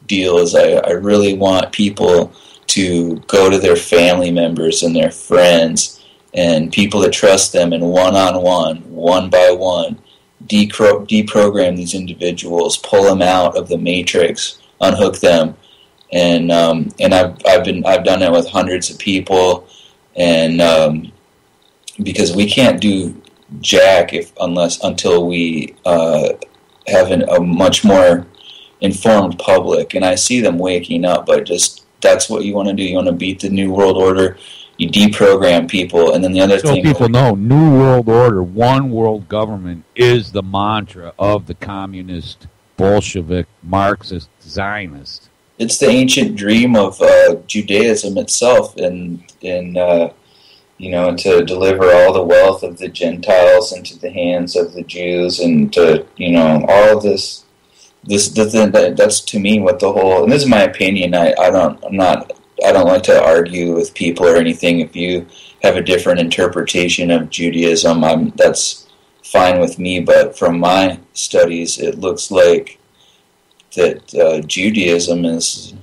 deal. Is I really want people to go to their family members and their friends and people that trust them, and one-on-one, one by one, deprogram these individuals, pull them out of the matrix, unhook them, and I've done that with hundreds of people, and because we can't do jack until we have a much more informed public, and I see them waking up. But just that's what you want to do. You want to beat the New World Order. You deprogram people, and then the other thing. So people know New World Order, one world government is the mantra of the communist, Bolshevik, Marxist, Zionist. It's the ancient dream of Judaism itself, and to deliver all the wealth of the Gentiles into the hands of the Jews, and to, all of this, that's to me what the whole, and this is my opinion, I don't like to argue with people or anything. If you have a different interpretation of Judaism, that's fine with me, but from my studies, it looks like that Judaism is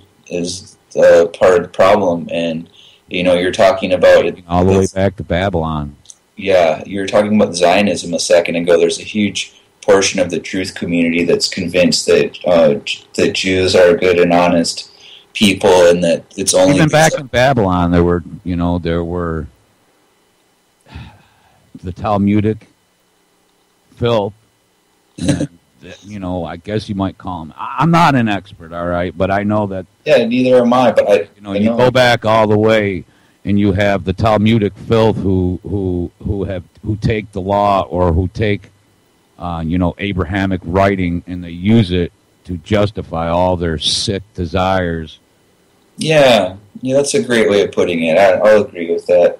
part of the problem, and you're talking about it all the way back to Babylon. Yeah, you were talking about Zionism a second ago. There's a huge portion of the truth community that's convinced that Jews are good and honest people, and that it's only even back in Babylon there were the Talmudic filth. And, I guess you might call them. I'm not an expert, all right, but I know that. Yeah, neither am I. But I you go back all the way, and you have the Talmudic filth who take the law, or who take Abrahamic writing, and they use it to justify all their sick desires. Yeah, that's a great way of putting it. I'll agree with that.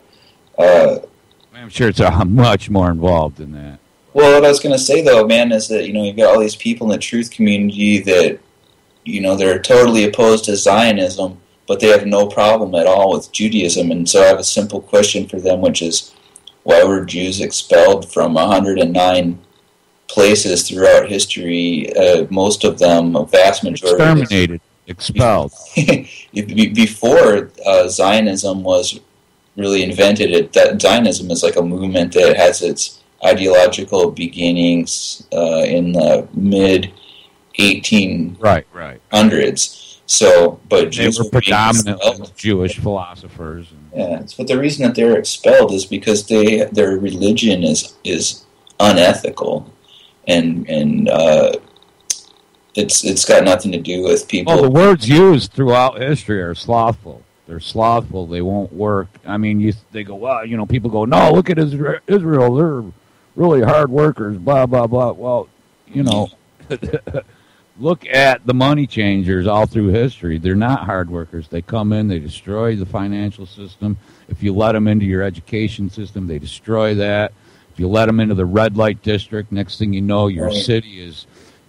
I'm sure it's much more involved than that. Well, what I was going to say, though, man, is that, you've got all these people in the truth community that, they're totally opposed to Zionism, but they have no problem at all with Judaism. And so I have a simple question for them, which is, why were Jews expelled from 109 places throughout history? Most of them, a vast majority... Exterminated, expelled. Before Zionism was really invented, that Zionism is like a movement that has its ideological beginnings in the mid 1800s. So, but they were predominantly Jewish philosophers. Yeah, but the reason that they're expelled is because their religion is unethical, and it's got nothing to do with people. Well, the words used throughout history are slothful. They're slothful. They won't work. I mean, they go, well, people go, no, look at Israel. They're really hard workers, blah, blah, blah. Well, look at the money changers all through history. They're not hard workers. They come in, they destroy the financial system. If you let them into your education system, they destroy that. If you let them into the red light district, next thing you know, your city is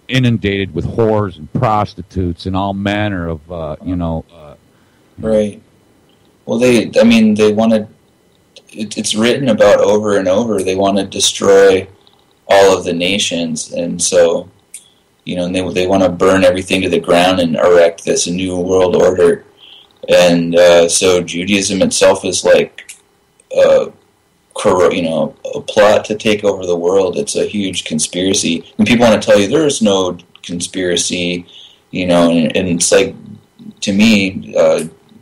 inundated with whores and prostitutes and all manner of, Right. Well, they want to... It's written about over and over. They want to destroy all of the nations, and so, and they want to burn everything to the ground and erect this new world order. And so Judaism itself is like a plot to take over the world. It's a huge conspiracy, and people want to tell you there's no conspiracy, and it's like, to me,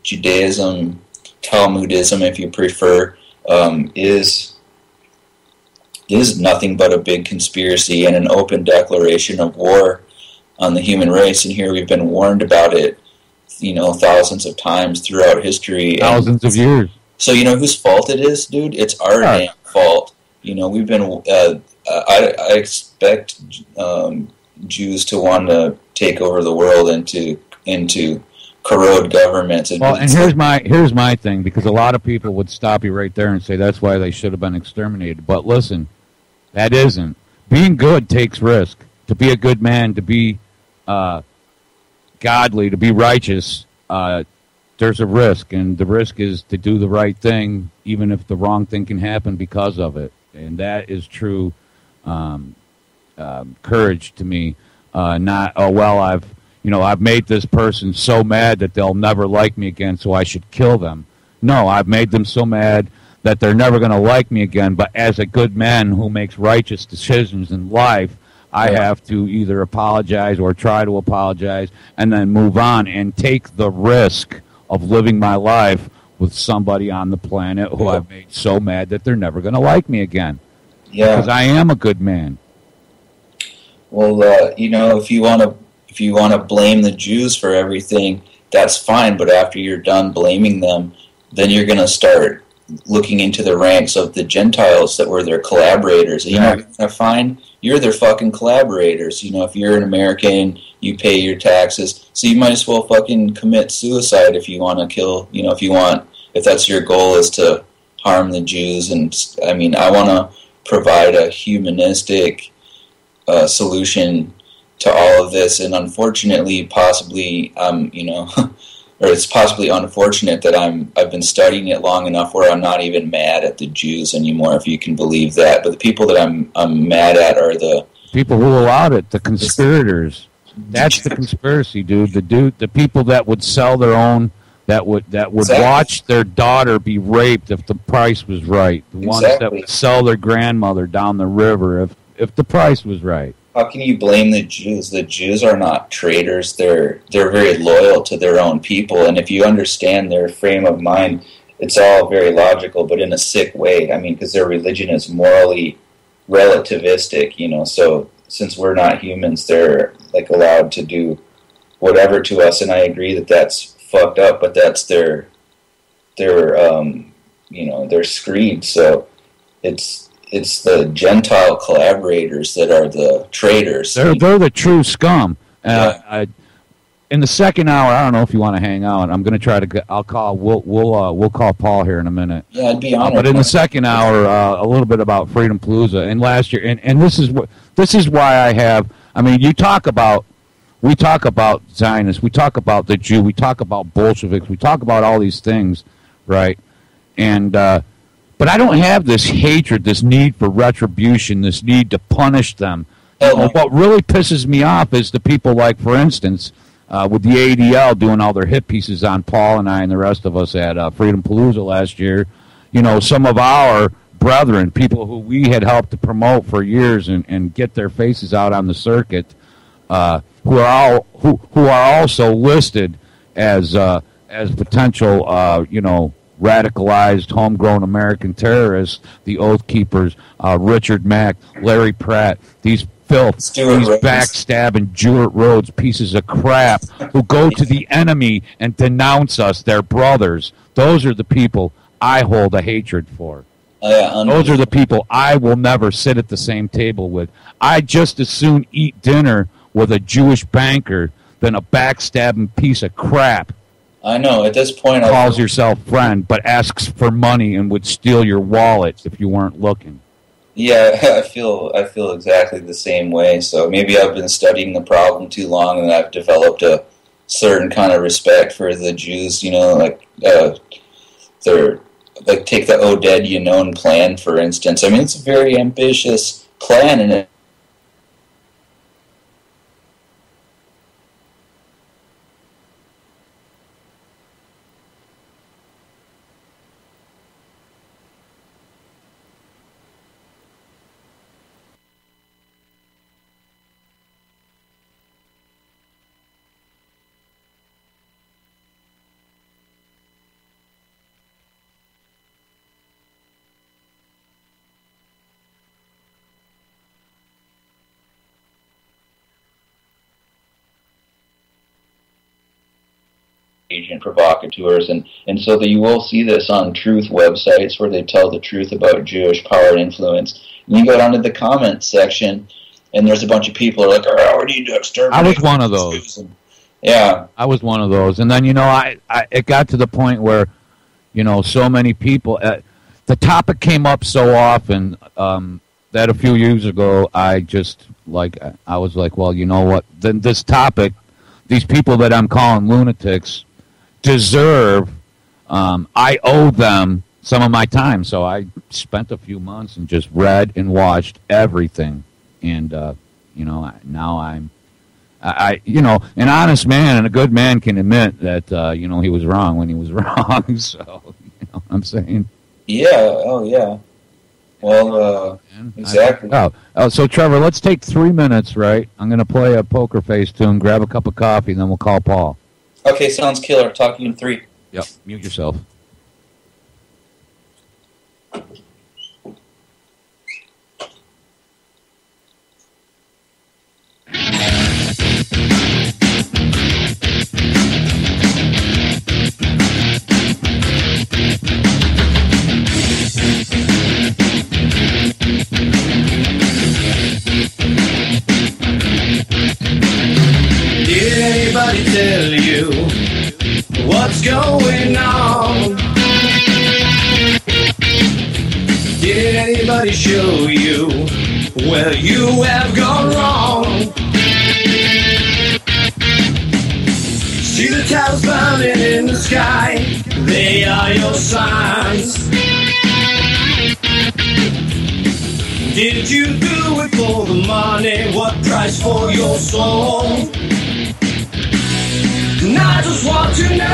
Judaism, Talmudism, if you prefer, is nothing but a big conspiracy and an open declaration of war on the human race. And here we've been warned about it, thousands of times throughout history. Thousands of years. So whose fault it is, dude? It's our damn fault. We've been... I expect Jews to want to take over the world and to corrode governments. And here's my thing, because a lot of people would stop you right there and say that's why they should have been exterminated. But listen, that isn't. Being good takes risk. To be a good man, to be godly, to be righteous, there's a risk, and the risk is to do the right thing, even if the wrong thing can happen because of it. And that is true courage to me. Not, I've made this person so mad that they'll never like me again, so I should kill them. No, I've made them so mad that they're never going to like me again, but as a good man who makes righteous decisions in life, I have to either apologize or try to apologize and then move on and take the risk of living my life with somebody on the planet who I've made so mad that they're never going to like me again. Yeah. Because I am a good man. Well, if you want to blame the Jews for everything, that's fine, but after you're done blaming them, then you're going to start looking into the ranks of the Gentiles that were their collaborators. You know what you're going to find? You're their fucking collaborators. If you're an American, you pay your taxes, so you might as well fucking commit suicide if you want to kill, if that's your goal is to harm the Jews. And, I want to provide a humanistic solution to all of this, and unfortunately, possibly, or it's possibly unfortunate that I've been studying it long enough where I'm not even mad at the Jews anymore, if you can believe that. But the people that I'm mad at are the people who allowed it, the conspirators. That's the conspiracy, dude. The people that would sell their own, that would watch their daughter be raped if the price was right. The ones that would sell their grandmother down the river if the price was right. How can you blame the Jews? The Jews are not traitors. They're very loyal to their own people. And if you understand their frame of mind, it's all very logical, but in a sick way. Because their religion is morally relativistic, So since we're not humans, they're allowed to do whatever to us. And I agree that that's fucked up, but that's their screed. So it's the Gentile collaborators that are the traitors. They're the true scum. In the second hour, I don't know if you want to hang out. I'm going to try to. I'll call. We'll call Paul here in a minute. Yeah, I'd be honored. But in the second hour, a little bit about Freedom Palooza and last year, and this is why I have. I mean, we talk about Zionists, we talk about the Jew, we talk about Bolsheviks, we talk about all these things, right? And but I don't have this hatred, this need for retribution, this need to punish them. What really pisses me off is the people like, for instance, with the ADL doing all their hit pieces on Paul and I and the rest of us at Freedom Palooza last year. You know, some of our brethren, people who we had helped to promote for years and get their faces out on the circuit, who are also listed as potential, radicalized, homegrown American terrorists, the Oath Keepers, Richard Mack, Larry Pratt, these backstabbing Jewett Rhodes pieces of crap who go to the enemy and denounce us, their brothers. Those are the people I hold a hatred for. Those are the people I will never sit at the same table with. I'd just as soon eat dinner with a Jewish banker than a backstabbing piece of crap. I know. At this point, calls yourself friend, but asks for money and would steal your wallet if you weren't looking. Yeah, I feel exactly the same way. So maybe I've been studying the problem too long, and I've developed a certain kind of respect for the Jews. You know, take the Oded Yinon plan, for instance. I mean, it's a very ambitious plan, and agent provocateurs, and so that you will see this on truth websites where they tell the truth about Jewish power and influence. And you go down to the comments section, and there's a bunch of people who are like, "Oh, we need to exterminate." I was one of those. Yeah, I was one of those, and then it got to the point where, so many people. The topic came up so often that a few years ago, I was like, well, you know what? Then this topic, these people that I'm calling lunatics, deserve, I owe them some of my time. So I spent a few months and just read and watched everything. And, now I'm, an honest man and a good man can admit that, he was wrong when he was wrong. So, what I'm saying? Yeah. Oh, yeah. Well, exactly. So, Trevor, let's take 3 minutes, right? I'm going to play a poker face tune, grab a cup of coffee, and then we'll call Paul. Okay, sounds killer. Talk to you in 3. Yep, mute yourself. Did anybody tell you what's going on? Did anybody show you where you have gone wrong? See the towers burning in the sky, they are your signs. Did you do it for the money? What price for your soul? And I just want to know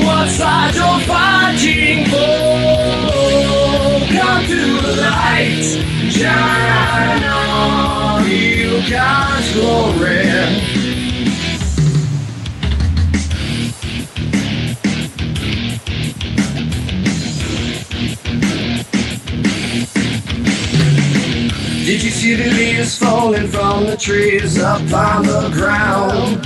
what side you're fighting for. Come to the light, shine on you, God's glory. Did you see the leaves falling from the trees up on the ground?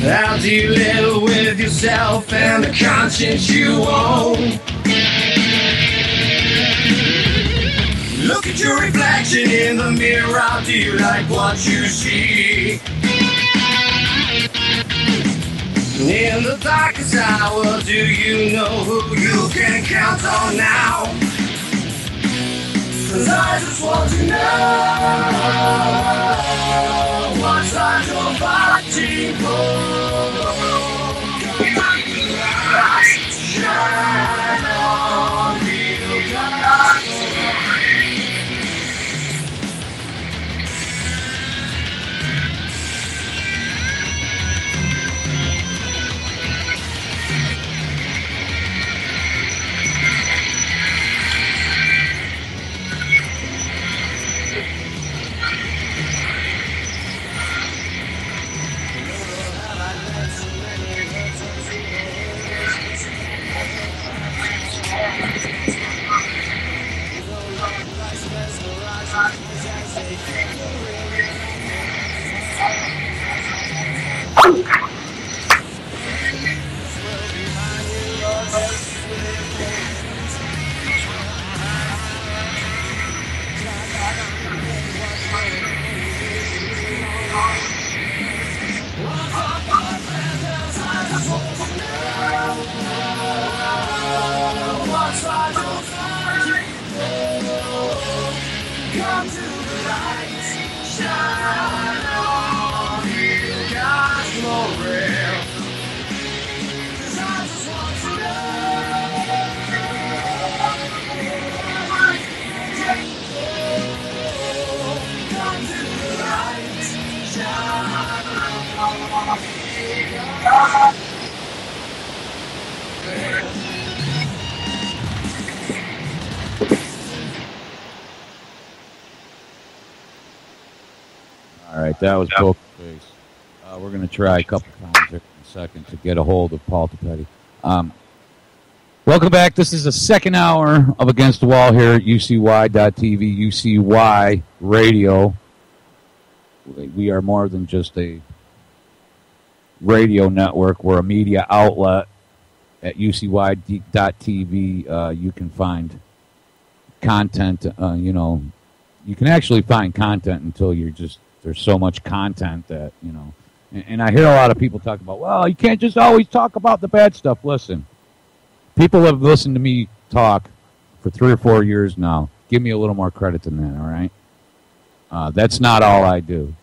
How do you live with yourself and the conscience you own? Look at at your reflection in the mirror. Do you like what you see? In the darkest hour, do you know who you can count on now? 'Cause I just want to know what side you're fighting for. Shine on you, God. Come to the light, shine on you, God's glory. 'Cause I just want to come to the light, shine on you, God. All right, that was Poker Face. We're going to try a couple times here in a second to get a hold of Paul Tapetti. Welcome back. This is the second hour of Against the Wall here at UCY.TV, UCY Radio. We are more than just a radio network. We're a media outlet at UCY.TV. You can find content, you can actually find content until you're just, there's so much content that, and I hear a lot of people talk about, well, you can't just always talk about the bad stuff. Listen, people have listened to me talk for 3 or 4 years now. Give me a little more credit than that, all right? That's not all I do.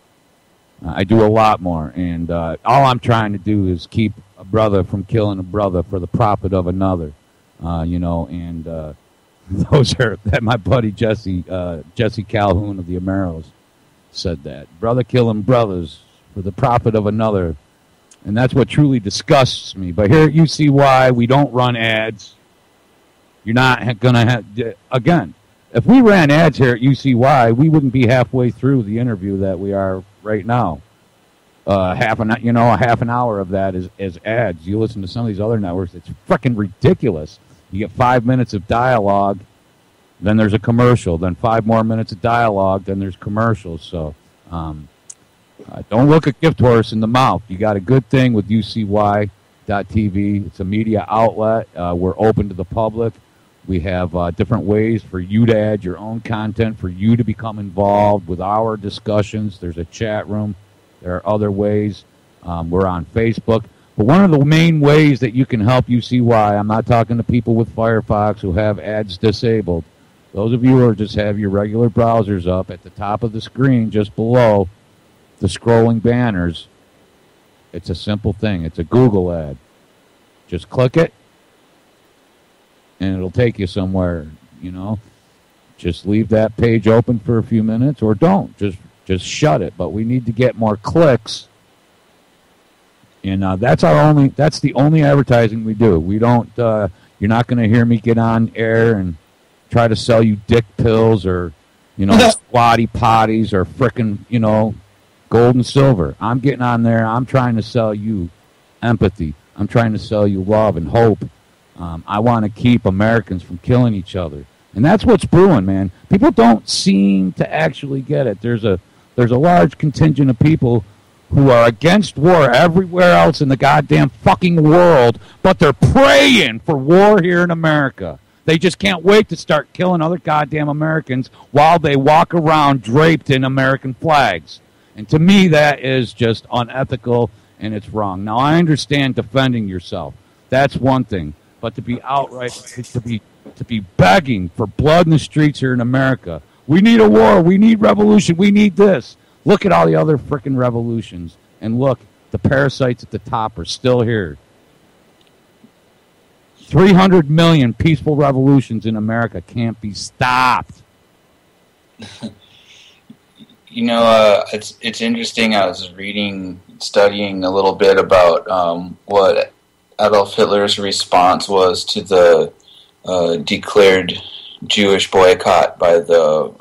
I do a lot more, and all I'm trying to do is keep a brother from killing a brother for the profit of another, and those are, that my buddy Jesse Calhoun of the Ameros said that. Brother killing brothers for the profit of another. And that's what truly disgusts me. But here at UCY, we don't run ads. You're not going to have... Again, if we ran ads here at UCY, we wouldn't be halfway through the interview that we are right now. Half an hour of that is ads. You listen to some of these other networks, it's freaking ridiculous. You get 5 minutes of dialogue, then there's a commercial, then 5 more minutes of dialogue, then there's commercials. So don't look a gift horse in the mouth. You got a good thing with UCY.TV. It's a media outlet. We're open to the public. We have different ways for you to add your own content, for you to become involved with our discussions. There's a chat room. There are other ways. We're on Facebook. But one of the main ways that you can help UCY, I'm not talking to people with Firefox who have ads disabled. Those of you who just have your regular browsers up, at the top of the screen, just below the scrolling banners, it's a simple thing. It's a Google ad. Just click it, and it'll take you somewhere, Just leave that page open for a few minutes, or don't. Just shut it. But we need to get more clicks. And that's the only advertising we do. We don't, you're not going to hear me get on air and try to sell you dick pills or, squatty potties or frickin', gold and silver. I'm getting on there. I'm trying to sell you empathy. I'm trying to sell you love and hope. I want to keep Americans from killing each other. And that's what's brewing, man. People don't seem to actually get it. There's a large contingent of people who are against war everywhere else in the goddamn fucking world, but they're praying for war here in America. They just can't wait to start killing other goddamn Americans while they walk around draped in American flags. And to me, that is just unethical and it's wrong. Now, I understand defending yourself. That's one thing. But to be outright, to be begging for blood in the streets here in America, we need a war, we need revolution, we need this. Look at all the other frickin' revolutions. And look, the parasites at the top are still here. 300 million peaceful revolutions in America can't be stopped. You know, it's interesting. I was studying a little bit about what Adolf Hitler's response was to the declared Jewish boycott by the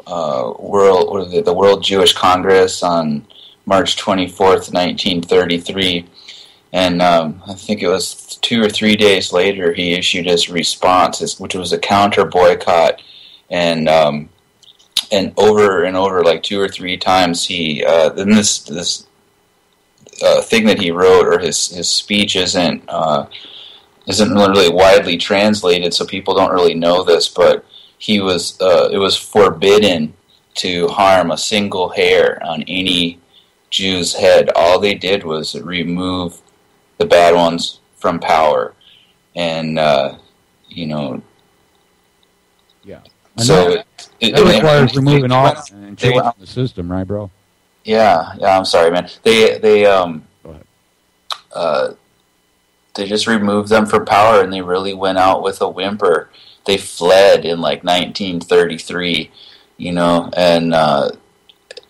World Jewish Congress on March 24th, 1933. And I think it was 2 or 3 days later he issued his response, which was a counter boycott. And over and over, like 2 or 3 times, he then this thing that he wrote, or his speech isn't really widely translated, so people don't really know this. But it was forbidden to harm a single hair on any Jew's head. All they did was remove the bad ones from power, and yeah. So it requires removing all and changing the system, right, bro? Yeah. I'm sorry, man. They just removed them from power, and they really went out with a whimper. They fled in like 1933,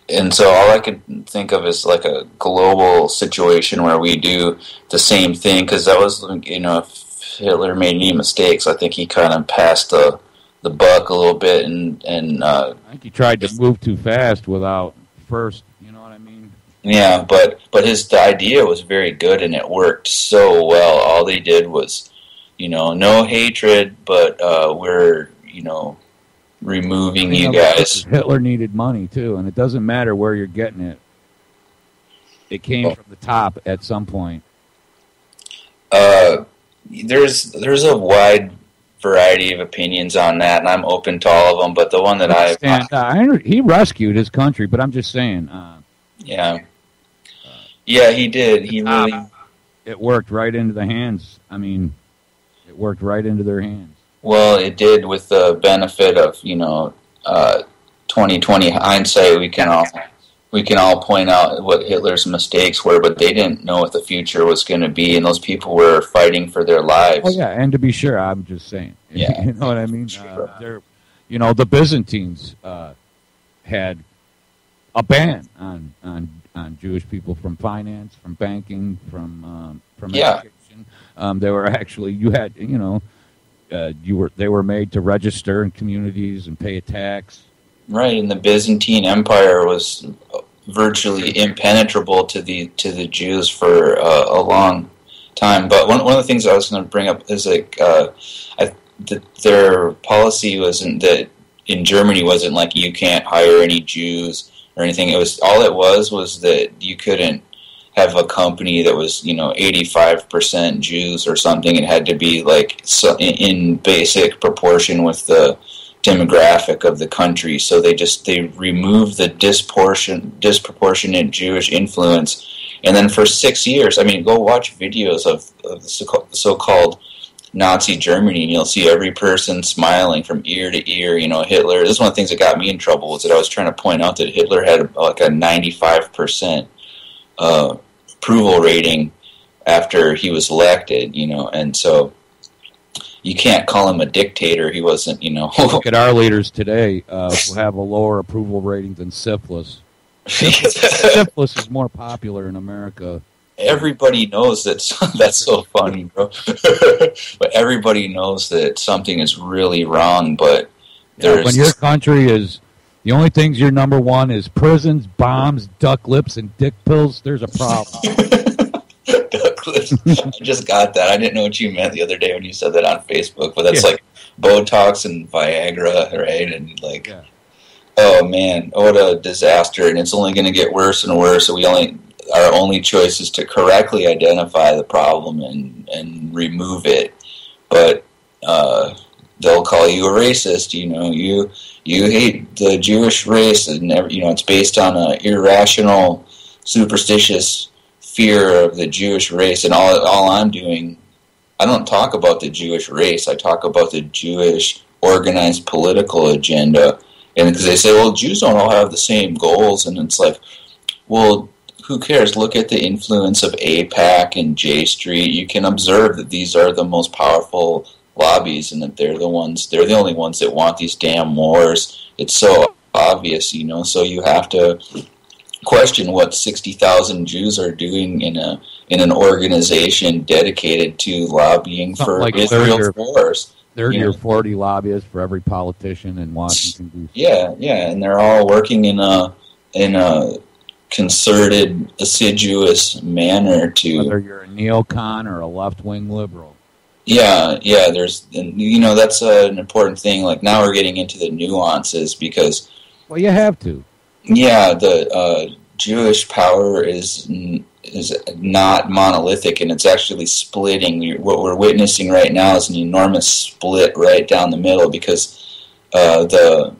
and so all I could think of is like a global situation where we do the same thing, because that was, if Hitler made any mistakes, I think he kind of passed the buck a little bit, and I think he tried to move too fast without first, you know what I mean? Yeah, but the idea was very good, and it worked so well. All they did was, no hatred, but we're, removing you guys. Hitler needed money too, and it doesn't matter where you're getting it. It came from the top at some point. There's a wide variety of opinions on that, and I'm open to all of them. But the one that he rescued his country, but I'm just saying. Yeah, he did. He really. It worked right into the hands. I mean, it worked right into their hands. Well, it did, with the benefit of 2020 hindsight. We can all point out what Hitler's mistakes were, but they didn't know what the future was going to be, and those people were fighting for their lives. Oh yeah, and to be sure, I'm just saying. Yeah, you know what I mean. The Byzantines had a ban on Jewish people from finance, from banking, from education. They were actually they were made to register in communities and pay a tax. Right, and the Byzantine Empire was virtually impenetrable to the Jews for a long time. But one of the things I was going to bring up is their policy wasn't that in Germany wasn't like you can't hire any Jews or anything. It was that you couldn't have a company that was 85% Jews or something. It had to be like in basic proportion with the demographic of the country. So they removed the disproportionate Jewish influence, and then for 6 years, I mean, go watch videos of the so-called Nazi Germany, and you'll see every person smiling from ear to ear. Hitler. This is one of the things that got me in trouble, was that I was trying to point out that Hitler had like a 95% approval rating after he was elected. And so you can't call him a dictator. He wasn't. Look at our leaders today who have a lower approval rating than syphilis. Syphilis is more popular in America. Everybody knows that. That's so funny, bro. But everybody knows that something is really wrong. But when your country is the only things you're number one is prisons, bombs, duck lips, and dick pills, there's a problem. Duck lips. I just got that. I didn't know what you meant the other day when you said that on Facebook. But that's like Botox and Viagra, right? And oh man, what a disaster! And it's only going to get worse and worse. So our only choice is to correctly identify the problem and remove it. But they'll call you a racist. You hate the Jewish race, and it's based on an irrational, superstitious fear of the Jewish race. And all I'm doing, I don't talk about the Jewish race. I talk about the Jewish organized political agenda. And because they say, well, Jews don't all have the same goals, and it's like, well, who cares? Look at the influence of AIPAC and J Street. You can observe that these are the most powerful lobbies, and that they're the only ones that want these damn wars. It's so obvious, so you have to question what 60,000 Jews are doing in an organization dedicated to lobbying for like Israel's wars. 30 or 40 lobbyists for every politician in Washington, D.C. Yeah, and they're all working in a concerted, assiduous manner to... Whether you're a neocon or a left-wing liberal. Yeah, that's an important thing. Like, now we're getting into the nuances because... Well, you have to. Yeah, the Jewish power is not monolithic, and it's actually splitting. What we're witnessing right now is an enormous split right down the middle because the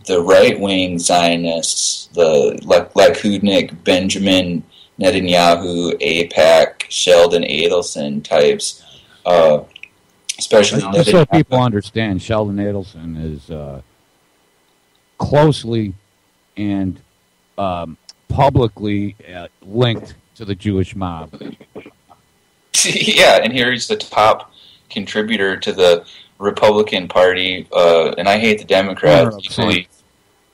right-wing Zionists, the Likud, Benjamin Netanyahu, AIPAC, Sheldon Adelson types, especially just so people understand, Sheldon Adelson is closely and publicly linked to the Jewish mob. Yeah, and here he's the top contributor to the Republican Party, and I hate the Democrats equally.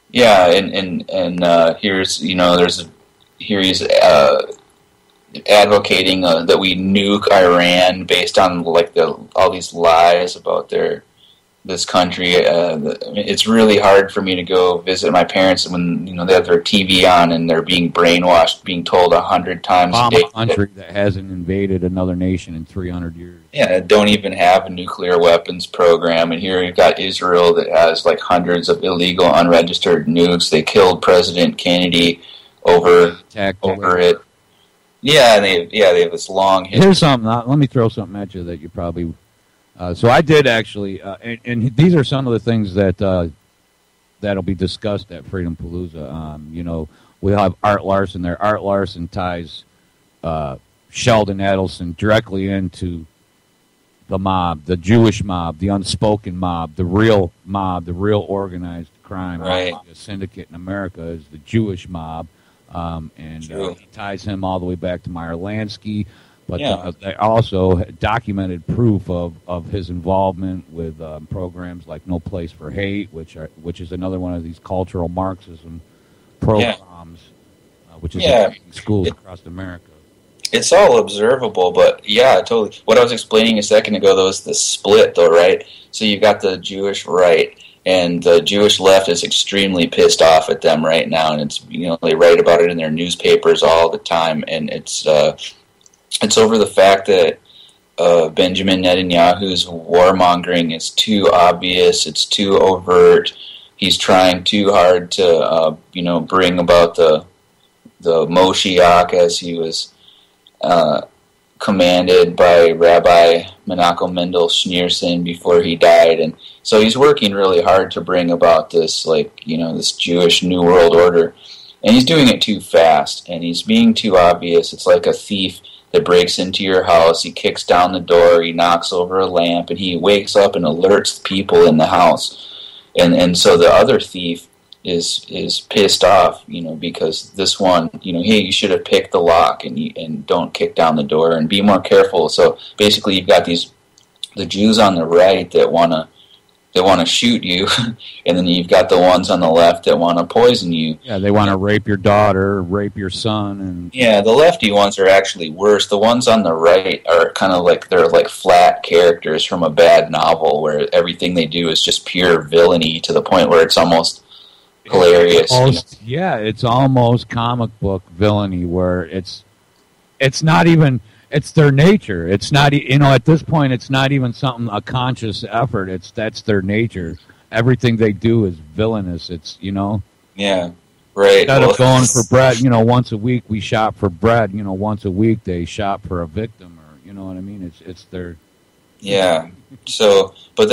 Yeah, and here's here he's advocating that we nuke Iran based on all these lies about this country. It's really hard for me to go visit my parents when they have their TV on and they're being brainwashed, being told 100 times a day. A country that hasn't invaded another nation in 300 years. Yeah, don't even have a nuclear weapons program. And here you've got Israel that has hundreds of illegal, unregistered nukes. They killed President Kennedy over it. Yeah, they have this long history. Here's something. Let me throw something at you that you probably. So I did actually, and these are some of the things that that'll be discussed at Freedom Palooza. We'll have Art Larson there. Art Larson ties Sheldon Adelson directly into the mob, the Jewish mob, the unspoken mob, the real organized crime. Right. A syndicate in America is the Jewish mob, and he ties him all the way back to Meyer Lansky. But they also documented proof of his involvement with programs like No Place for Hate, which is another one of these cultural Marxism programs, which is in schools across America. It's all observable, but yeah, totally. What I was explaining a second ago, though, is the split, though, right? So you've got the Jewish right, and the Jewish left is extremely pissed off at them right now, and it's they write about it in their newspapers all the time, and it's over the fact that Benjamin Netanyahu's warmongering is too obvious, it's too overt. He's trying too hard to bring about the Moshiach, as he was commanded by Rabbi Menachem Mendel Schneerson before he died, and so he's working really hard to bring about this this Jewish New World Order, and he's doing it too fast, and he's being too obvious. It's like a thief that breaks into your house. He kicks down the door, he knocks over a lamp, and he wakes up and alerts people in the house, and so the other thief is pissed off, because this one, hey, you should have picked the lock and don't kick down the door and be more careful. So basically, you've got the Jews on the right that want to shoot you, and then you've got the ones on the left that want to poison you. Yeah, they want to rape your daughter, rape your son, and yeah, the lefty ones are actually worse. The ones on the right are kind of they're like flat characters from a bad novel where everything they do is just pure villainy to the point where it's almost hilarious. It's almost comic book villainy where it's not even, it's their nature. It's not, at this point, it's not even a conscious effort. That's their nature. Everything they do is villainous. It's, Yeah, right. Instead of going for bread, once a week we shop for bread, once a week they shop for a victim, or, you know what I mean? It's their Yeah. So, but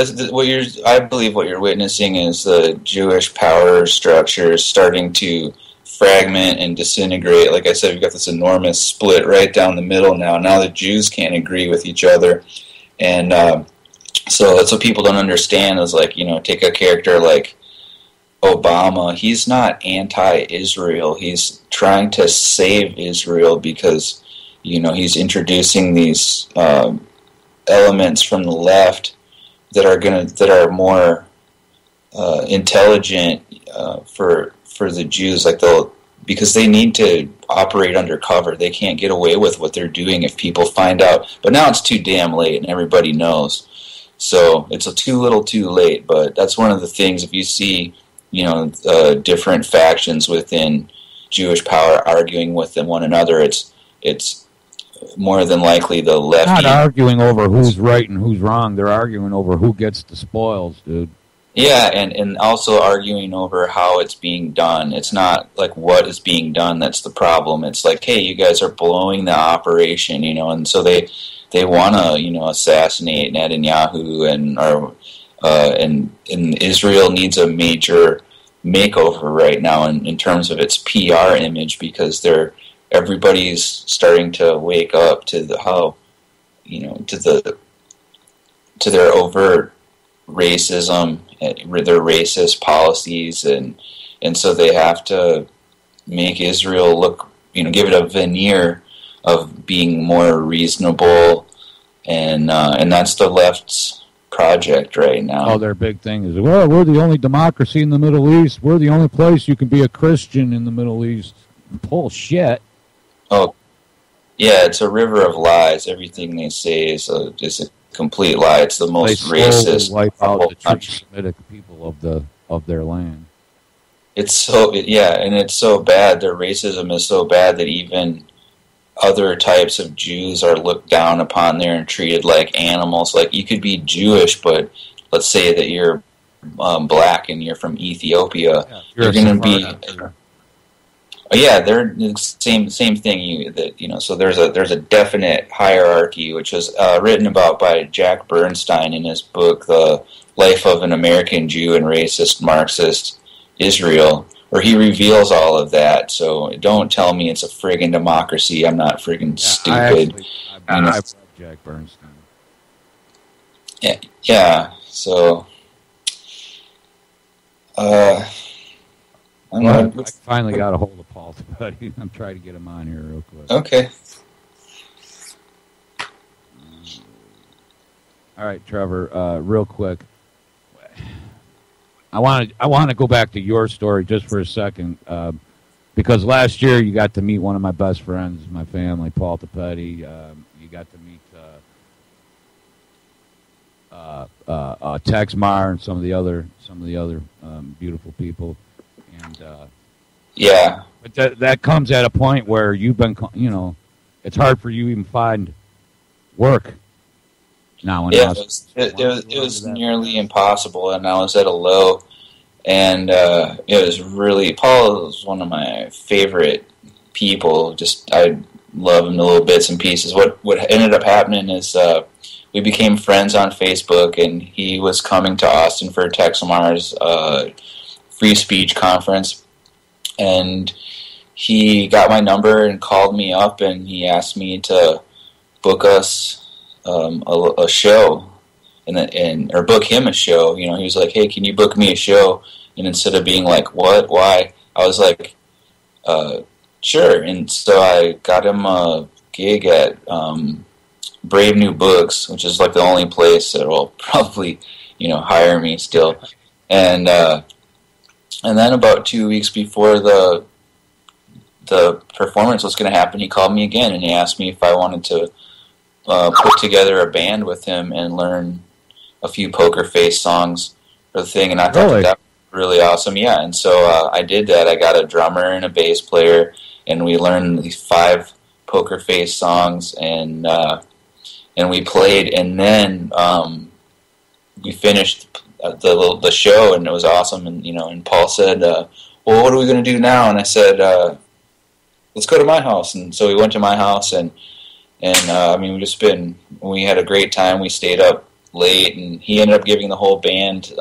I believe what you're witnessing is the Jewish power structure starting to fragment and disintegrate. Like I said, we've got this enormous split right down the middle now. Now the Jews can't agree with each other. And so that's what people don't understand is like, take a character like Obama. He's not anti-Israel. He's trying to save Israel because, he's introducing these elements from the left that are more intelligent for the Jews, because they need to operate undercover. They can't get away with what they're doing if people find out. But now it's too damn late, and everybody knows. So it's too little, too late. But that's one of the things. If you see, different factions within Jewish power arguing with one another, it's more than likely the lefty. Not arguing over who's right and who's wrong. They're arguing over who gets the spoils, dude. Yeah, and also arguing over how it's being done. It's not like what is being done that's the problem. It's like, hey, you guys are blowing the operation, and so they want to, assassinate Netanyahu, and Israel needs a major makeover right now in terms of its PR image, because everybody's starting to wake up to to their overt racism, their racist policies, and so they have to make Israel look, give it a veneer of being more reasonable, and that's the left's project right now. Oh, their big thing is, well, we're the only democracy in the Middle East. We're the only place you can be a Christian in the Middle East. Bullshit. Oh, yeah, it's a river of lies. Everything they say is a complete lie. It's the most racist. Wipe out the true Semitic people of their land. It's so bad. Their racism is so bad that even other types of Jews are looked down upon there and treated like animals. Like, you could be Jewish, but let's say that you're black and you're from Ethiopia. Yeah, you're going to be. Yeah, they're the same thing. So there's a definite hierarchy, which was written about by Jack Bernstein in his book, The Life of an American Jew and Racist Marxist Israel, where he reveals all of that. So don't tell me it's a friggin' democracy. I'm not friggin' stupid. I've read Jack Bernstein. Yeah. So, I finally got a hold of Paul, buddy. I'm trying to get him on here real quick. Okay. All right, Trevor. Real quick, I want to go back to your story just for a second, because last year you got to meet one of my best friends, my family, Paul Tapetti. You got to meet Tex Meyer and some of the other beautiful people. And yeah, but that comes at a point where you've been, it's hard for you to even find work now. Yeah, it was nearly impossible, and I was at a low, and it was really, Paul was one of my favorite people. Just, I love him to little bits and pieces. What ended up happening is we became friends on Facebook, and he was coming to Austin for Tex Meyer's free speech conference, and he got my number and called me up, and he asked me to book us a show, or book him a show. He was like, "Hey, can you book me a show?" And instead of being like, "What? Why?" I was like, "Sure." And so I got him a gig at Brave New Books, which is like the only place that will probably, hire me still. And then about 2 weeks before the performance was going to happen, he called me again, and he asked me if I wanted to put together a band with him and learn a few Poker Face songs for the thing. And I thought that was really awesome. Yeah, and so I did that. I got a drummer and a bass player, and we learned these 5 Poker Face songs, and we played, and then we finished the show, and it was awesome. And Paul said, "Well, what are we going to do now?" And I said, "Let's go to my house." And so we went to my house, and And I mean, we had a great time. We stayed up late, and he ended up giving the whole band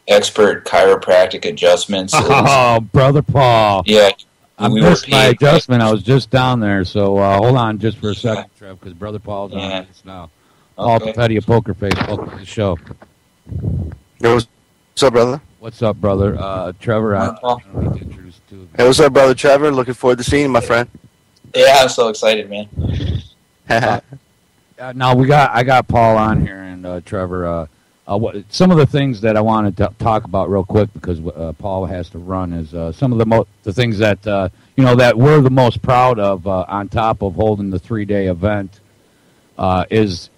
expert chiropractic adjustments. Oh, Brother Paul. Yeah. I missed my adjustment. I was just down there, so hold on just for a second, Trev, because Brother Paul's on this now. Paul Petty of Poker Face, welcome to the show. Yo, what's up, brother? What's up, brother? Trevor, I don't need to introduce you to. Hey, what's up, brother Trevor? Looking forward to seeing you, my friend. Yeah, I'm so excited, man. Now I got Paul on here, and Trevor. Some of the things that I wanted to talk about real quick, because Paul has to run, is some of the things that that we're the most proud of on top of holding the 3-day event is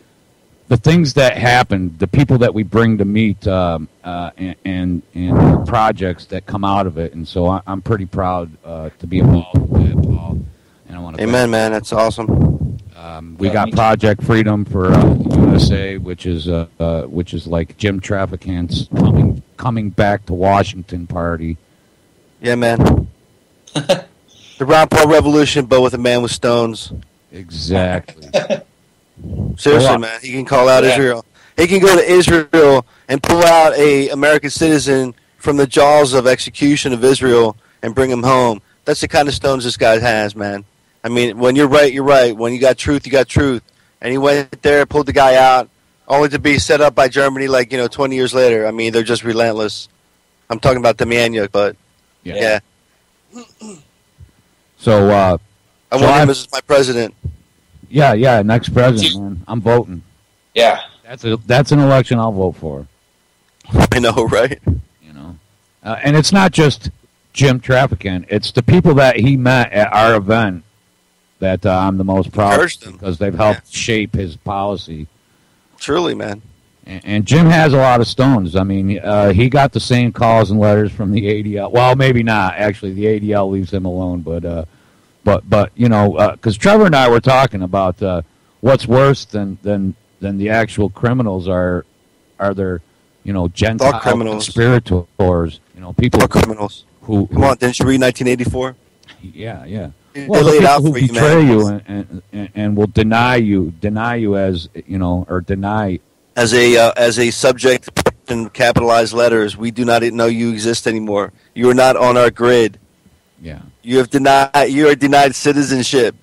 the things that happen, the people that we bring to meet, and the projects that come out of it. And so I'm pretty proud to be involved with that, Paul. And I want to Amen, man. That's awesome. We got Project Freedom for USA, which is like Jim Trafficant's coming back to Washington party. Yeah, man. The Ron Paul Revolution, but with a man with stones. Exactly. Seriously, man. He can call out Israel. He can go to Israel and pull out a American citizen from the jaws of execution of Israel and bring him home. That's the kind of stones this guy has, man. I mean, when you're right, you're right. When you got truth, you got truth. And he went there, pulled the guy out, only to be set up by Germany 20 years later. I mean, they're just relentless. I'm talking about Demjanjuk, but yeah. So I want him as my president. Yeah, next president, man. I'm voting. Yeah. That's an election I'll vote for. I know, right? And it's not just Jim Trafficant. It's the people that he met at our event that I'm the most proud of, because they've helped shape his policy. Truly, man. And Jim has a lot of stones. I mean, he got the same calls and letters from the ADL. Well, maybe not. Actually, the ADL leaves him alone. But because Trevor and I were talking about what's worse than the actual criminals are their Gentile conspirators. People criminals who come on. Didn't you read 1984? Yeah. Well, they laid out who for you, betray man. you and will deny you as or deny as a subject in capitalized letters. We do not know you exist anymore. You are not on our grid. Yeah. You are denied citizenship.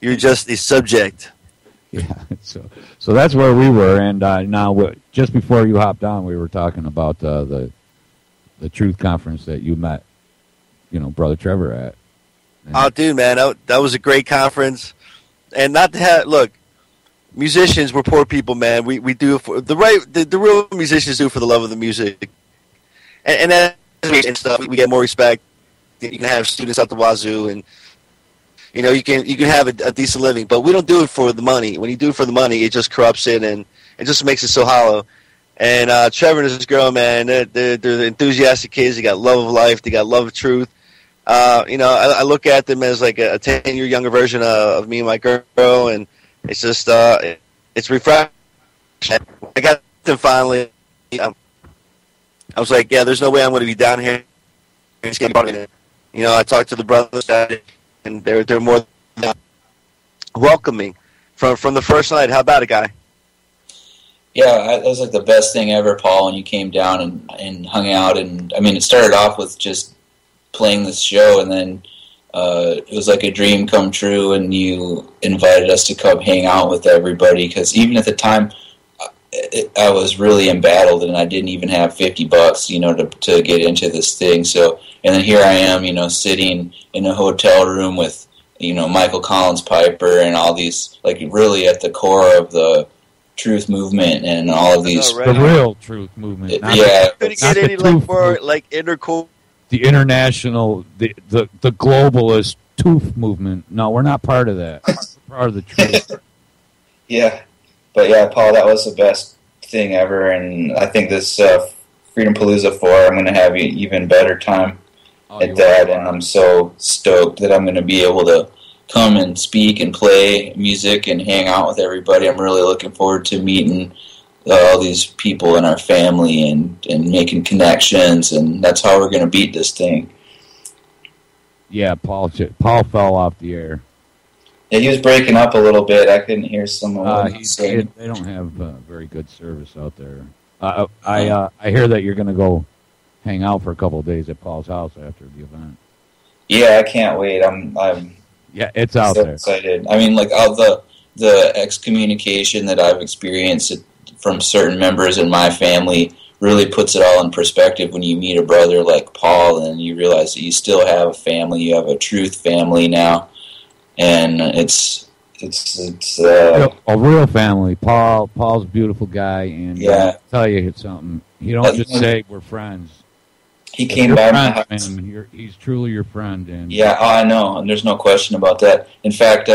You're just a subject. Yeah. So that's where we were, and now just before you hopped on, we were talking about the Truth Conference that you met, Brother Trevor at. Oh, dude, man, that was a great conference. And not to have, look, musicians, we're poor people, man. We do it for the real musicians do it for the love of the music. And and stuff, we get more respect. You can have students out the wazoo, and you can have a decent living. But we don't do it for the money. When you do it for the money, it just corrupts it, and it just makes it so hollow. And Trevor and his girl, man, they're enthusiastic kids. They got love of life. They got love of truth. I look at them as like a 10-year younger version of me and my girl, and it's just it's refreshing. I got them finally. I was like, yeah, there's no way I'm going to be down here. I talked to the brothers, and they're more welcoming from the first night. How about it, guy? Yeah, that was like the best thing ever, Paul, when you came down and hung out. And I mean, it started off with just playing this show, and then it was like a dream come true, and you invited us to come hang out with everybody, because even at the time I was really embattled, and I didn't even have $50 to get into this thing. So, and then here I am, sitting in a hotel room with Michael Collins Piper and all these, like, really at the core of the truth movement and all of these, the real truth movement. Couldn't get any more intercourse. The international, the globalist tooth movement. No, we're not part of that. We're part of the truth. Yeah. But yeah, Paul, that was the best thing ever, and I think this Freedom Palooza 4, I'm going to have an even better time at that, and I'm so stoked that I'm going to be able to come and speak and play music and hang out with everybody. I'm really looking forward to meeting all these people in our family and making connections, and that's how we're going to beat this thing. Yeah, Paul fell off the air. Yeah, he was breaking up a little bit. I couldn't hear some of what he was saying. They don't have very good service out there. I hear that you're going to go hang out for a couple of days at Paul's house after the event. Yeah, I can't wait. I'm yeah, it's out so there. Excited. I mean, like all the excommunication that I've experienced from certain members in my family really puts it all in perspective when you meet a brother like Paul and you realize that you still have a family. You have a truth family now, and it's a real family. Paul's a beautiful guy, and yeah. I'll tell you something. You don't just say we're friends. He came by my house. He's truly your friend. And yeah, I know, and there's no question about that. In fact,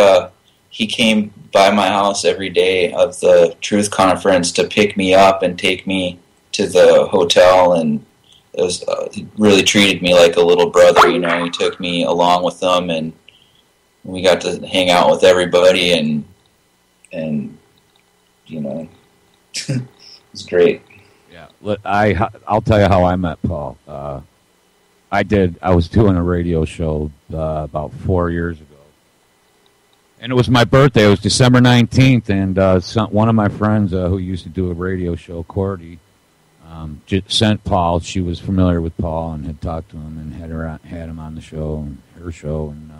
he came by my house every day of the Truth Conference to pick me up and take me to the hotel, and it was he really treated me like a little brother. You know, he took me along with them, and we got to hang out with everybody, and you know, it was great. I'll tell you how I met Paul. I was doing a radio show about 4 years ago, and it was my birthday. It was December 19th, and one of my friends who used to do a radio show, Cordy, sent Paul. She was familiar with Paul and had talked to him and had him on the show and her show. And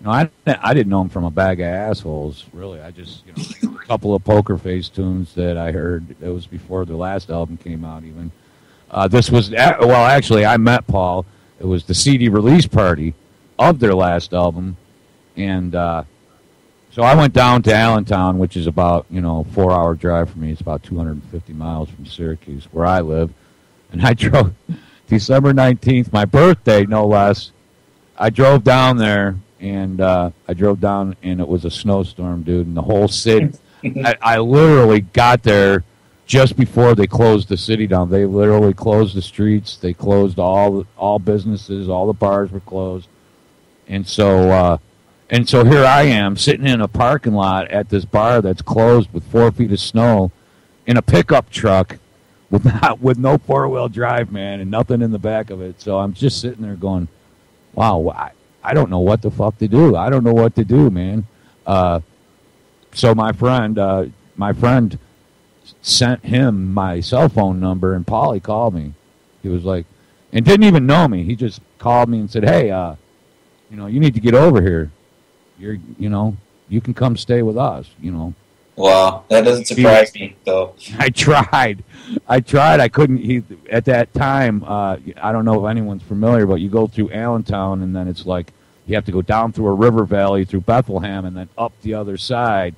I didn't know him from a bag of assholes, really. I just a couple of Poker Face tunes that I heard. It was before their last album came out. Even this was actually I met Paul. It was the CD release party of their last album, and so I went down to Allentown, which is about 4-hour drive for me. It's about 250 miles from Syracuse, where I live, and I drove December 19th, my birthday, no less. I drove down there, and and it was a snowstorm, dude, and the whole city. I literally got there just before they closed the city down. They literally closed the streets. They closed all businesses. All the bars were closed, and so here I am sitting in a parking lot at this bar that's closed with 4 feet of snow, in a pickup truck with no 4-wheel drive, man, and nothing in the back of it. So I'm just sitting there going, wow. I don't know what the fuck to do. I don't know what to do, man. So my friend sent him my cell phone number, and Paulie called me. He was like, and didn't even know me. He just called me and said, "Hey, you need to get over here. You can come stay with us." Wow, that doesn't surprise me, though. I tried. I couldn't. At that time, I don't know if anyone's familiar, but you go through Allentown, and then it's like you have to go down through a river valley through Bethlehem, and then up the other side.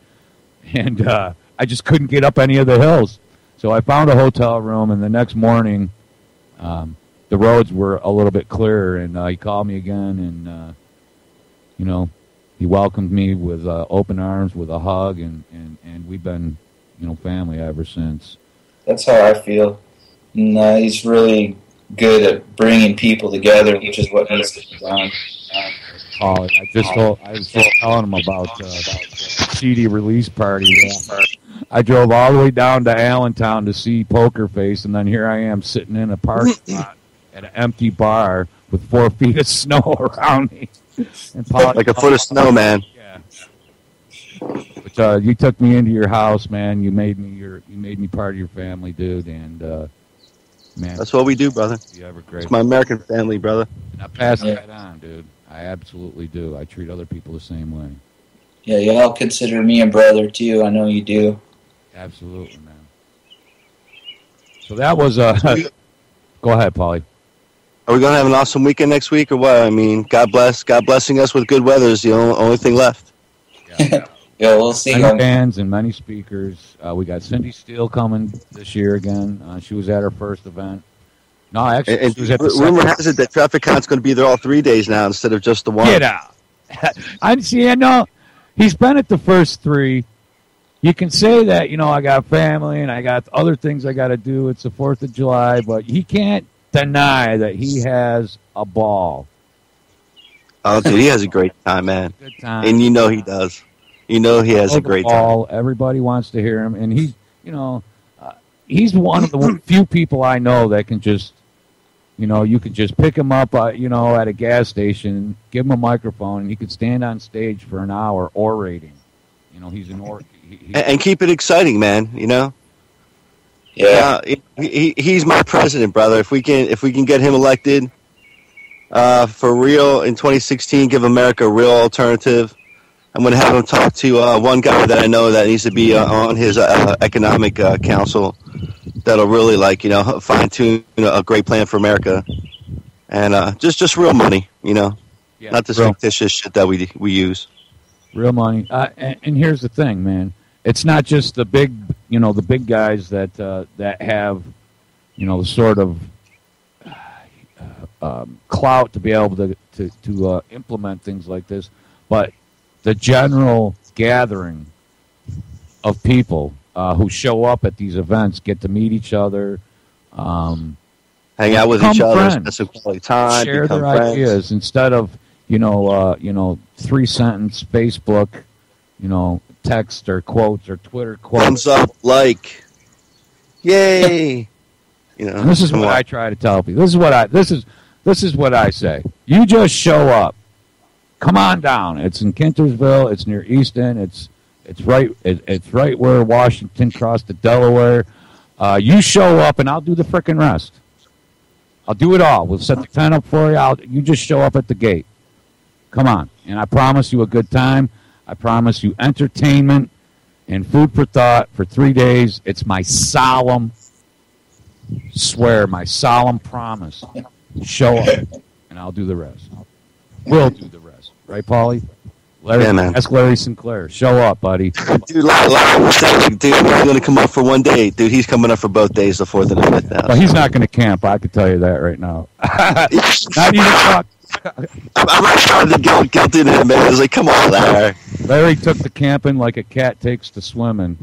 And I just couldn't get up any of the hills. So I found a hotel room, and the next morning, the roads were a little bit clearer, and he called me again, and he welcomed me with open arms, with a hug, and we've been, family ever since. That's how I feel. And, he's really good at bringing people together, which is what needs to be done. I was just telling him about the CD release party. I drove all the way down to Allentown to see Poker Face, and then here I am sitting in a parking lot at an empty bar with 4 feet of snow around me. And like a foot of snow, man. Yeah. But you took me into your house, man. You made me part of your family, dude. And man, that's what we do, brother. You have a great. It's my American family, brother. And I pass that on, dude. I absolutely do. I treat other people the same way. Yeah, y'all consider me a brother too. I know you do. Absolutely, man. So that was go ahead, Paulie. Are we going to have an awesome weekend next week or what? I mean, God blessing us with good weather is the only thing left. Yeah, yeah, we'll see. Many bands and many speakers. We got Cindy Steele coming this year again. She was at her first event. No, actually, she was at the rumor has it that TrafficCon's going to be there all 3 days now instead of just the one. Get out. He's been at the first 3. You can say that, I got family and I got other things I got to do. It's the 4th of July, but he can't deny that he has a ball. Oh, dude, he has a great time, man. Good time. And he does. He has a great time. Everybody wants to hear him, and he's one of the few people I know that can just, You know, you could just pick him up, at a gas station, give him a microphone, and he could stand on stage for an hour orating. You know, he's an and keep it exciting, man. You know. Yeah. He's my president, brother. If we can get him elected, for real in 2016, give America a real alternative. I'm going to have him talk to one guy that I know that needs to be on his economic council. That'll really fine tune a great plan for America, and just real money, not this fictitious shit that we use. Real money, and here's the thing, man. It's not just the big guys that have, the sort of clout to be able to implement things like this, but the general gathering of people who show up at these events, get to meet each other, hang out with each other, spend some quality time, share their ideas instead of 3-sentence Facebook, text or quotes or Twitter quotes. Thumbs up, like, yay! And this is what I try to tell people. This is what I say. You just show up. Come on down. It's in Kintersville. It's near Easton. It's right where Washington crossed to Delaware. You show up, and I'll do the frickin' rest. I'll do it all. We'll set the tent up for you. You just show up at the gate. Come on. And I promise you a good time. I promise you entertainment and food for thought for 3 days. It's my solemn promise. Show up, and I'll do the rest. We'll do the rest. Right, Paulie? Yeah, man. Ask Larry Sinclair. Show up, buddy. Dude, Larry, dude, he's going to come up for one day. Dude, he's coming up for both days, the 4th and the 5th now. Well, he's not going to camp. I can tell you that right now. Not even fuck. I'm not trying to guilt in him, man. I was like, come on, Larry. Larry took to camping like a cat takes to swimming.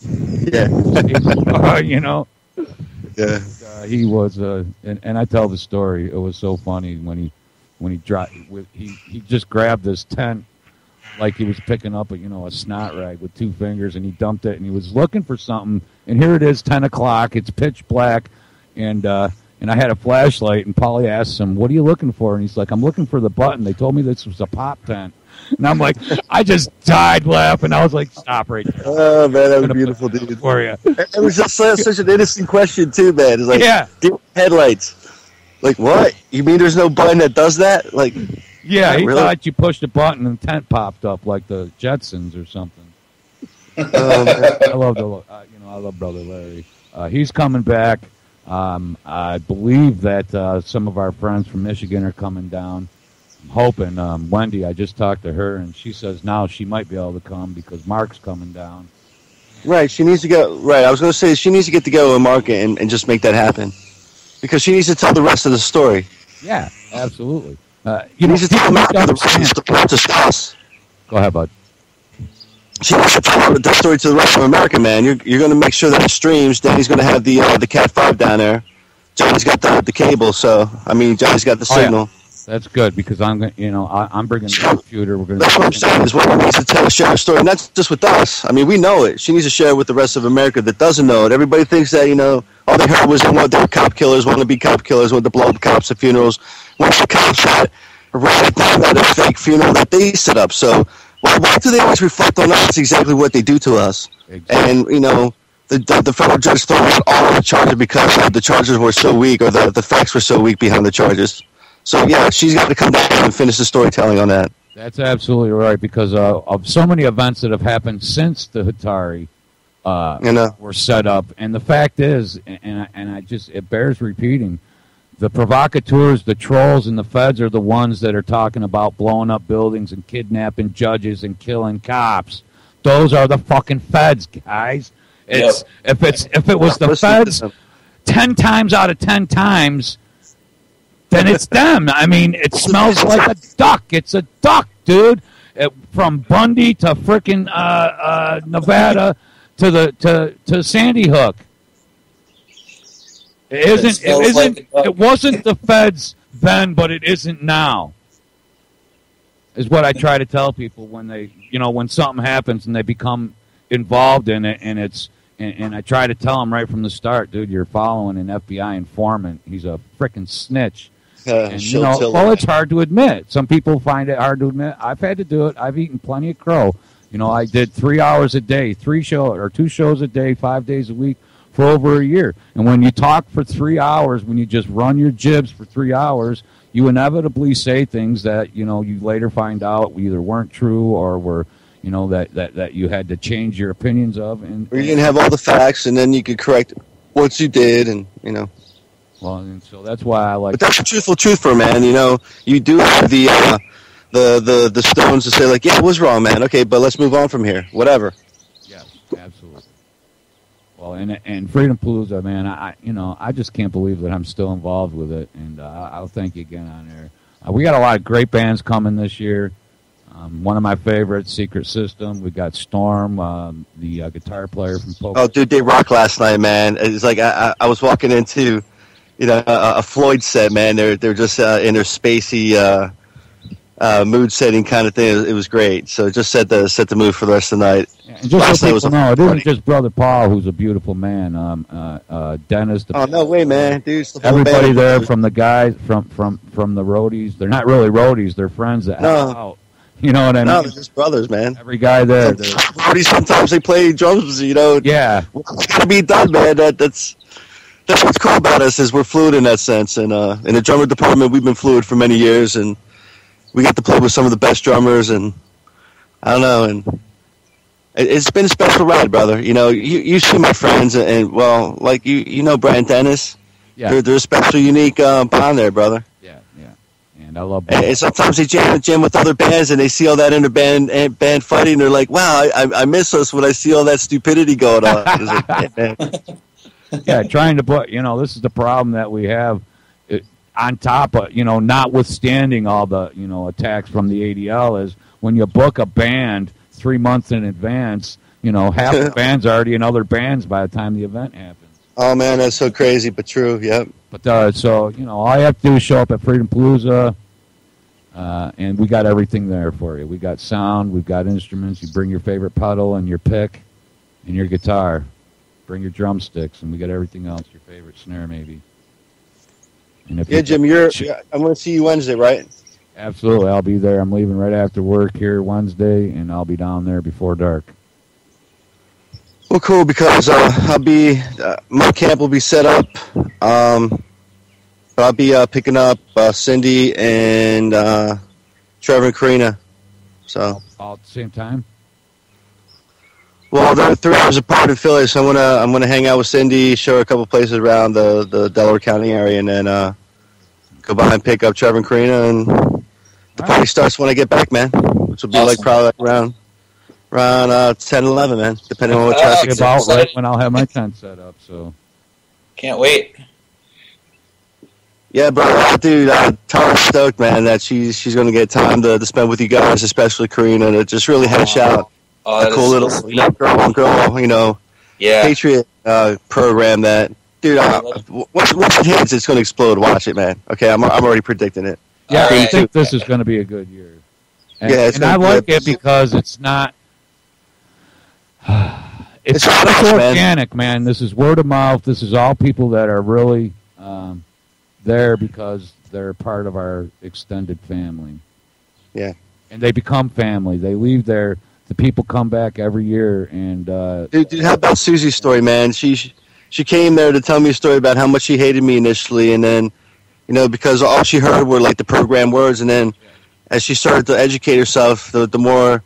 Yeah. Yeah. He was, and I tell the story. It was so funny when he dropped. He just grabbed this tent like he was picking up a snot rag with 2 fingers, and he dumped it, and he was looking for something. And here it is, 10 o'clock. It's pitch black, and I had a flashlight, and Polly asked him, "What are you looking for?" And he's like, "I'm looking for the button. They told me this was a pop tent." And I'm like, I just died laughing. I was like, "Stop right there." Oh, man, that was beautiful, dude. For you. It was just such an innocent question, too, man. It's like, yeah. Headlights. Like, what? You mean there's no button that does that? Like, yeah, he really? thought you pushed a button and the tent popped up like the Jetsons or something. I love Brother Larry. He's coming back. I believe that some of our friends from Michigan are coming down. I'm hoping. Wendy, I just talked to her, and she says now she might be able to come because Mark's coming down. Right, she needs to go. Right, I was going to say she needs to get together with Mark and just make that happen. Because she needs to tell the rest of the story. Yeah, absolutely. You needs to tell America the rest of the story to us. Go ahead, bud. She needs to tell the story to the rest of America, man. You're going to make sure that it streams. Danny's going to have the Cat 5 down there. Johnny's got the cable, so Johnny's got the signal. Yeah. That's good because I'm bringing the computer. That's what I'm saying. Is what needs to share a story, not just with us. We know it. She needs to share it with the rest of America that doesn't know it. Everybody thinks that all they heard was they cop killers, want to be cop killers, want to blow up cops at funerals. Once the cops had right down at a fake funeral that they set up. So why do they always reflect on us exactly what they do to us? Exactly. And the federal judge threw out all the charges because the charges were so weak, or the facts were so weak behind the charges. So, yeah, she's got to come down and finish the storytelling on that. That's absolutely right, because of so many events that have happened since the Hatari were set up. And the fact is, it bears repeating, the provocateurs, the trolls, and the feds are the ones that are talking about blowing up buildings and kidnapping judges and killing cops. Those are the fucking feds, guys. If it was the feds 10 times out of 10 times, then it's them. It smells like a duck. It's a duck, dude. From Bundy to frickin' Nevada to Sandy Hook. It wasn't the feds then, but it isn't now. Is what I try to tell people when they, when something happens and they become involved in it, and it's And I try to tell him right from the start, dude, you're following an FBI informant. He's a frickin' snitch. And, well, it's hard to admit. Some people find it hard to admit. I've had to do it. I've eaten plenty of crow. I did 3 hours a day, 2 shows a day, 5 days a week for over a year. And when you talk for 3 hours, when you just run your jibs for 3 hours, you inevitably say things that, you later find out either weren't true or were, that you had to change your opinions of. Or you can have all the facts, and then you could correct what you did, and, Well, and so that's why I like. But that's the truthful truth for man. You do have the stones to say like, yeah, it was wrong, man. Okay, but let's move on from here. Whatever. Yes, absolutely. Well, and Freedom Palooza, man, I just can't believe that I'm still involved with it, and I'll thank you again on there. We got a lot of great bands coming this year. One of my favorites, Secret System. We got Storm, the guitar player from Poker. Oh, dude, they rocked last night, man. It's like I was walking into, a Floyd set, man. They're just in their spacey mood setting kind of thing. It was great. So just set the mood for the rest of the night. Yeah, and just so people know, it isn't just Brother Paul, who's a beautiful man. Dennis. Oh no way, man, dude! Everybody there, from the guys, from the roadies. They're not really roadies. They're friends that help out. You know what I mean? No, they're just brothers, man. Every guy there. Sometimes they play drums, Yeah. It's gotta be done, man. That's what's cool about us, is we're fluid in that sense. And in the drummer department, we've been fluid for many years, and we get to play with some of the best drummers. And I don't know, and it's been a special ride, brother. You see my friends, and well, like Brian Dennis. Yeah. They're a special, unique bond there, brother. Yeah. And I love. And sometimes they jam with other bands, and they see all that band fighting. And they're like, "Wow, I miss us when I see all that stupidity going on." It's like, yeah, man. Yeah, trying to put. This is the problem that we have. On top of notwithstanding all the attacks from the ADL, is when you book a band 3 months in advance. Half the band's already in other bands by the time the event happens. Oh man, that's so crazy, but true. Yep. But so all you have to do is show up at Freedom Palooza, and we got everything there for you. We got sound, we've got instruments. You bring your favorite pedal and your pick, and your guitar. Bring your drumsticks, and we got everything else. Your favorite snare, maybe. And if Jim, I'm going to see you Wednesday, right? Absolutely, I'll be there. I'm leaving right after work here Wednesday, and I'll be down there before dark. Well, cool, because I'll be my camp will be set up. I'll be picking up Cindy and Trevor and Karina. So all at the same time. Well, they're 3 hours apart in Philly, so I'm gonna hang out with Cindy, show her a couple places around the Delaware County area, and then go by and pick up Trevor and Karina, and the party starts when I get back, man. Which will be Awesome. like probably around 10, 11, man, depending on what traffic is. About right when I'll have my tent set up. So Can't wait. Yeah, bro, dude, Tara's stoked, man, that she's gonna get time to spend with you guys, especially Karina, to just really hash out a cool little girl on girl, Patriot program that, dude, once it hits, it's going to explode. Watch it, man. Okay, I'm already predicting it. Yeah, I think this is going to be a good year. And, and I like it because it's not... It's organic, man. This is word of mouth. This is all people that are really there because they're part of our extended family. Yeah. And they become family. They leave there... The people come back every year, and dude, how about Susie's story, man? She came there to tell me a story about how much she hated me initially, and then, because all she heard were like the program words, and then as she started to educate herself, the more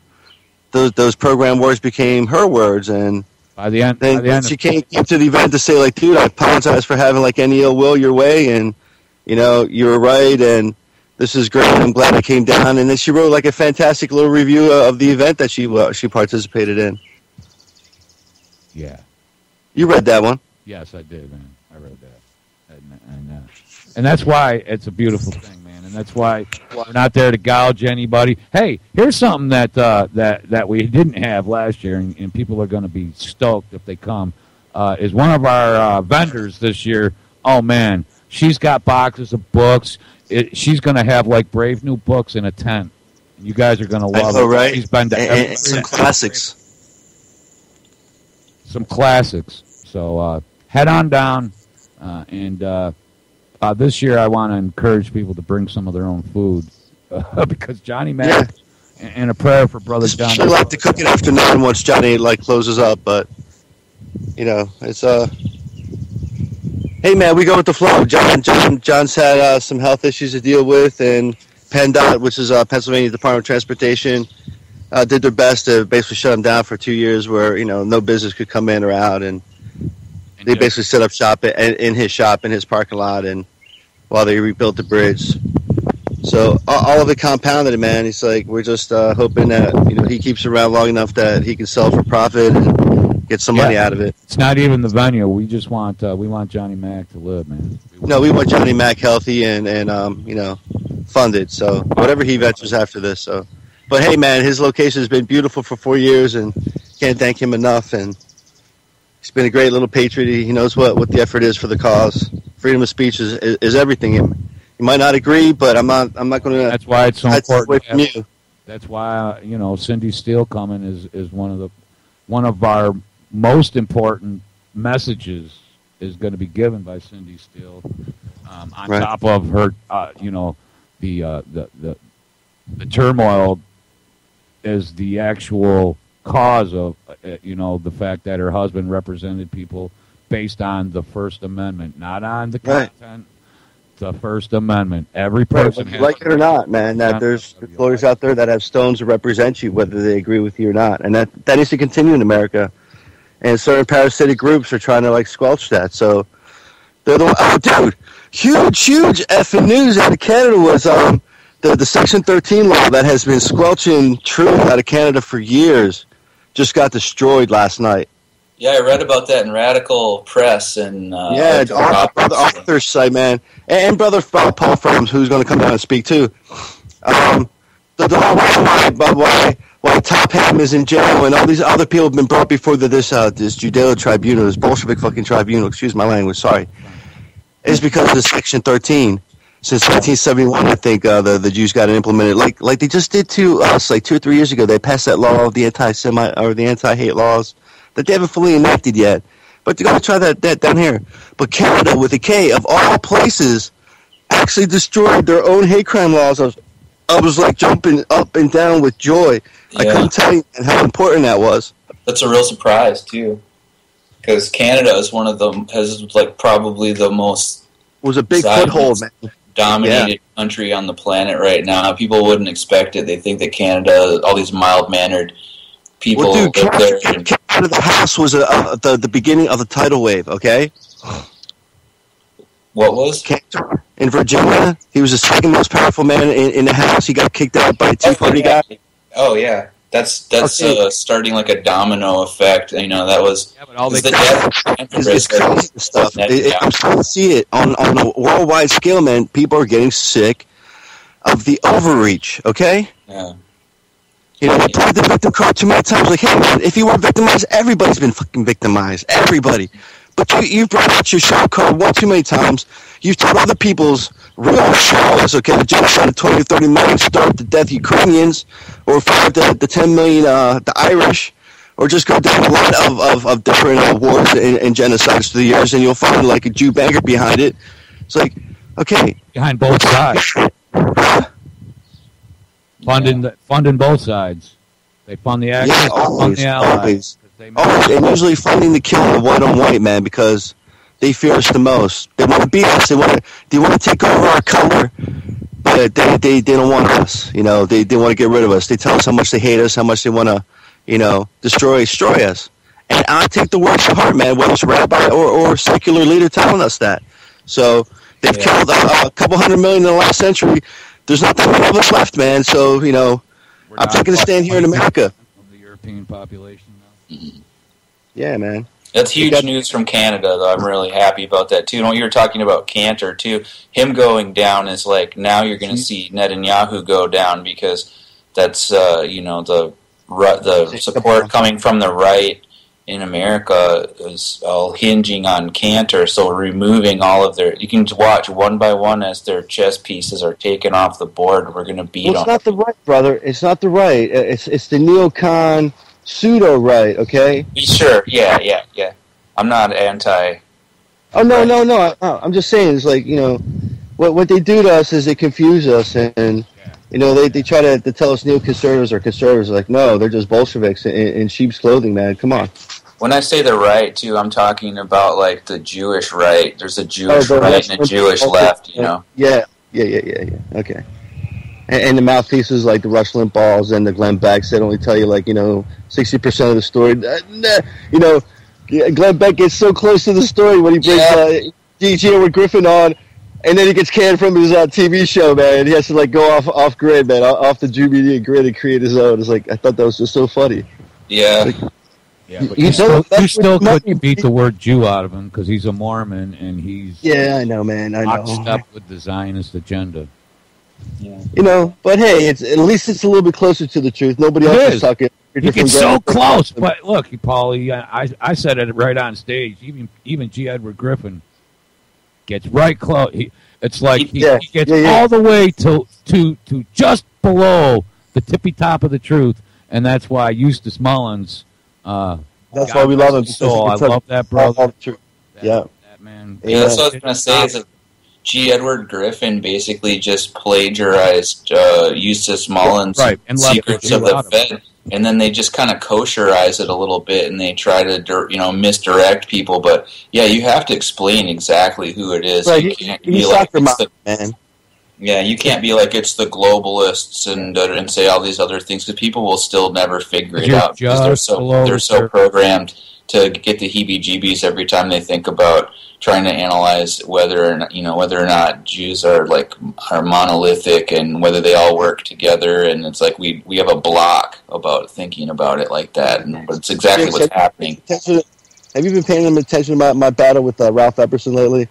those program words became her words, and by the end, she came to the event to say like, dude, I apologize for having like any ill will your way, and you were right, and this is great. I'm glad I came down. And then she wrote like a fantastic little review of the event that she participated in. Yeah. You read that one? Yes, I did, man. I read that. And that's why it's a beautiful thing, man. And that's why we're not there to gouge anybody. Hey, here's something that we didn't have last year, and people are going to be stoked if they come, is one of our vendors this year. Oh, man, she's got boxes of books. She's going to have like Brave New Books in a tent. You guys are going to love it. Right? She's been to and some classics. some classics. So head on down, and this year I want to encourage people to bring some of their own food because Johnny Mac and a prayer for Brother Johnny. I like to cook it after 9 once Johnny closes up, but it's Hey man, we go with the flow. John's had some health issues to deal with, and PennDOT, which is Pennsylvania Department of Transportation, did their best to basically shut him down for 2 years, where no business could come in or out, and they basically set up shop in his shop in his parking lot, and while they rebuilt the bridge. So all of it compounded it, man. He's like, we're just hoping that he keeps around long enough that he can sell for profit and get some money out of it. It's not even the venue. We just want Johnny Mac to live, man. We want Johnny Mac healthy and funded. So whatever he ventures after this. So, but hey, man, his location has been beautiful for 4 years, and can't thank him enough. And he's been a great little patriot. He knows what the effort is for the cause. Freedom of speech is everything. You might not agree, but I'm not going to. That's why it's so important. From you. That's why Cindy Steele coming is one of our most important messages is going to be given by Cindy Steele. On top of her, the turmoil is the actual cause of the fact that her husband represented people based on the First Amendment, not on the content. The First Amendment. Every person has, like it or not, man, that there's lawyers out there that have stones to represent you, whether they agree with you or not, and that needs to continue in America. And certain parasitic groups are trying to squelch that. So they're huge effing news out of Canada was the Section 13 law that has been squelching truth out of Canada for years just got destroyed last night. Yeah, I read about that in Radical Press and Arthur's site, man, and Brother Paul Frums, who's going to come down and speak too. The why Top Ham is in jail and all these other people have been brought before this Judeo tribunal, this Bolshevik fucking tribunal. Excuse my language, sorry. Is because of the Section 13. Since 1971, I think the Jews got it implemented, like they just did to us, 2 or 3 years ago. They passed that law of the anti-Semite or the anti-hate laws that they haven't fully enacted yet. But they're going to try that down here. But Canada, with a K, of all places, actually destroyed their own hate crime laws. I was jumping up and down with joy. Yeah. I couldn't tell you how important that was. That's a real surprise, too. Because Canada is one of them, has probably the most... was a big foothold, man. Dominated country on the planet right now. People wouldn't expect it. They think that Canada, all these mild-mannered people live there. Canada, the House was the beginning of the tidal wave, okay? What was? In Virginia, he was the second most powerful man in the House. He got kicked out by a Tea Party guy. Oh, yeah. That's starting a domino effect. That was... Yeah, but all the it's crazy stuff. I'm starting to see it on a worldwide scale, man. People are getting sick of the overreach, okay? Yeah. They played the victim card too many times. Hey, man, if you weren't victimized, everybody's been fucking victimized. Everybody. But you've brought out your show card one too many times. You've told other people's real shows, okay, the genocide of 20 or 30 million starved to death Ukrainians, or 5 to 10 million the Irish, or just go down a lot of different wars and genocides through the years, and you'll find a Jew banker behind it. It's okay. Behind both sides. Funding both sides. They fund the Axis, they fund the Allies. And usually funding the killing of white on white, man, because they fear us the most. They want to beat us. They want to take over our color, but they don't want us. They want to get rid of us. They tell us how much they hate us, how much they want to, destroy us. And I take the words to heart, man, whether it's a rabbi or secular leader telling us that. So they've killed a couple 100 million in the last century. There's not that many of us left, man. So, I'm taking a stand here in America. Of the European population, though. Yeah, man. That's huge news from Canada, though. I'm really happy about that, too. You were talking about Cantor, too. Him going down is now you're going to see Netanyahu go down because that's, the support coming from the right in America is all hinging on Cantor, so removing all of their... You can watch one by one as their chess pieces are taken off the board. We're going to beat them. It's not the right, brother. It's not the right. It's the neocon pseudo right. Okay. Sure. Yeah. I'm not anti. Oh no. I'm just saying, it's like, what they do to us is they confuse us, and they try to tell us neoconservatives are conservatives. Like, no, they're just Bolsheviks in sheep's clothing, man. Come on. When I say the right, too, I'm talking about like the Jewish right. There's a Jewish right and a Jewish left. Yeah. Okay. And the mouthpieces like the Rush Limbaughs and the Glenn Becks that only tell you 60% of the story. Glenn Beck gets so close to the story when he brings G.G. Edward Griffin on, and then he gets canned from his TV show, man. He has to go off grid, man, off the Jew media grid and create his own. It's like, I thought that was just so funny. Yeah. But you still couldn't beat the word Jew out of him because he's a Mormon and he's I know, man. I know. locked up with the Zionist agenda. Yeah. But hey, at least it's a little bit closer to the truth. Nobody else is talking. He gets so close, but look, Paulie, I said it right on stage. Even G. Edward Griffin gets right close. It's like he gets all the way to just below the tippy top of the truth, and that's why Eustace Mullins. That's why we love him. So I love that brother. That man. Yeah, that's what I was gonna say. Is that G. Edward Griffin basically just plagiarized Eustace Mullins' and Secrets of the Fed. And then they just kind of kosherize it a little bit, and they try to, misdirect people. But yeah, you have to explain exactly who it is. Right, you can't be like man. Yeah, you can't be like it's the globalists and say all these other things, because people will still never figure it out because they're so programmed to get the heebie-jeebies every time they think about trying to analyze whether or not Jews are monolithic and whether they all work together. And it's like we have a block about thinking about it like that, but it's exactly what's happening. Have you been paying attention to my battle with Ralph Epperson lately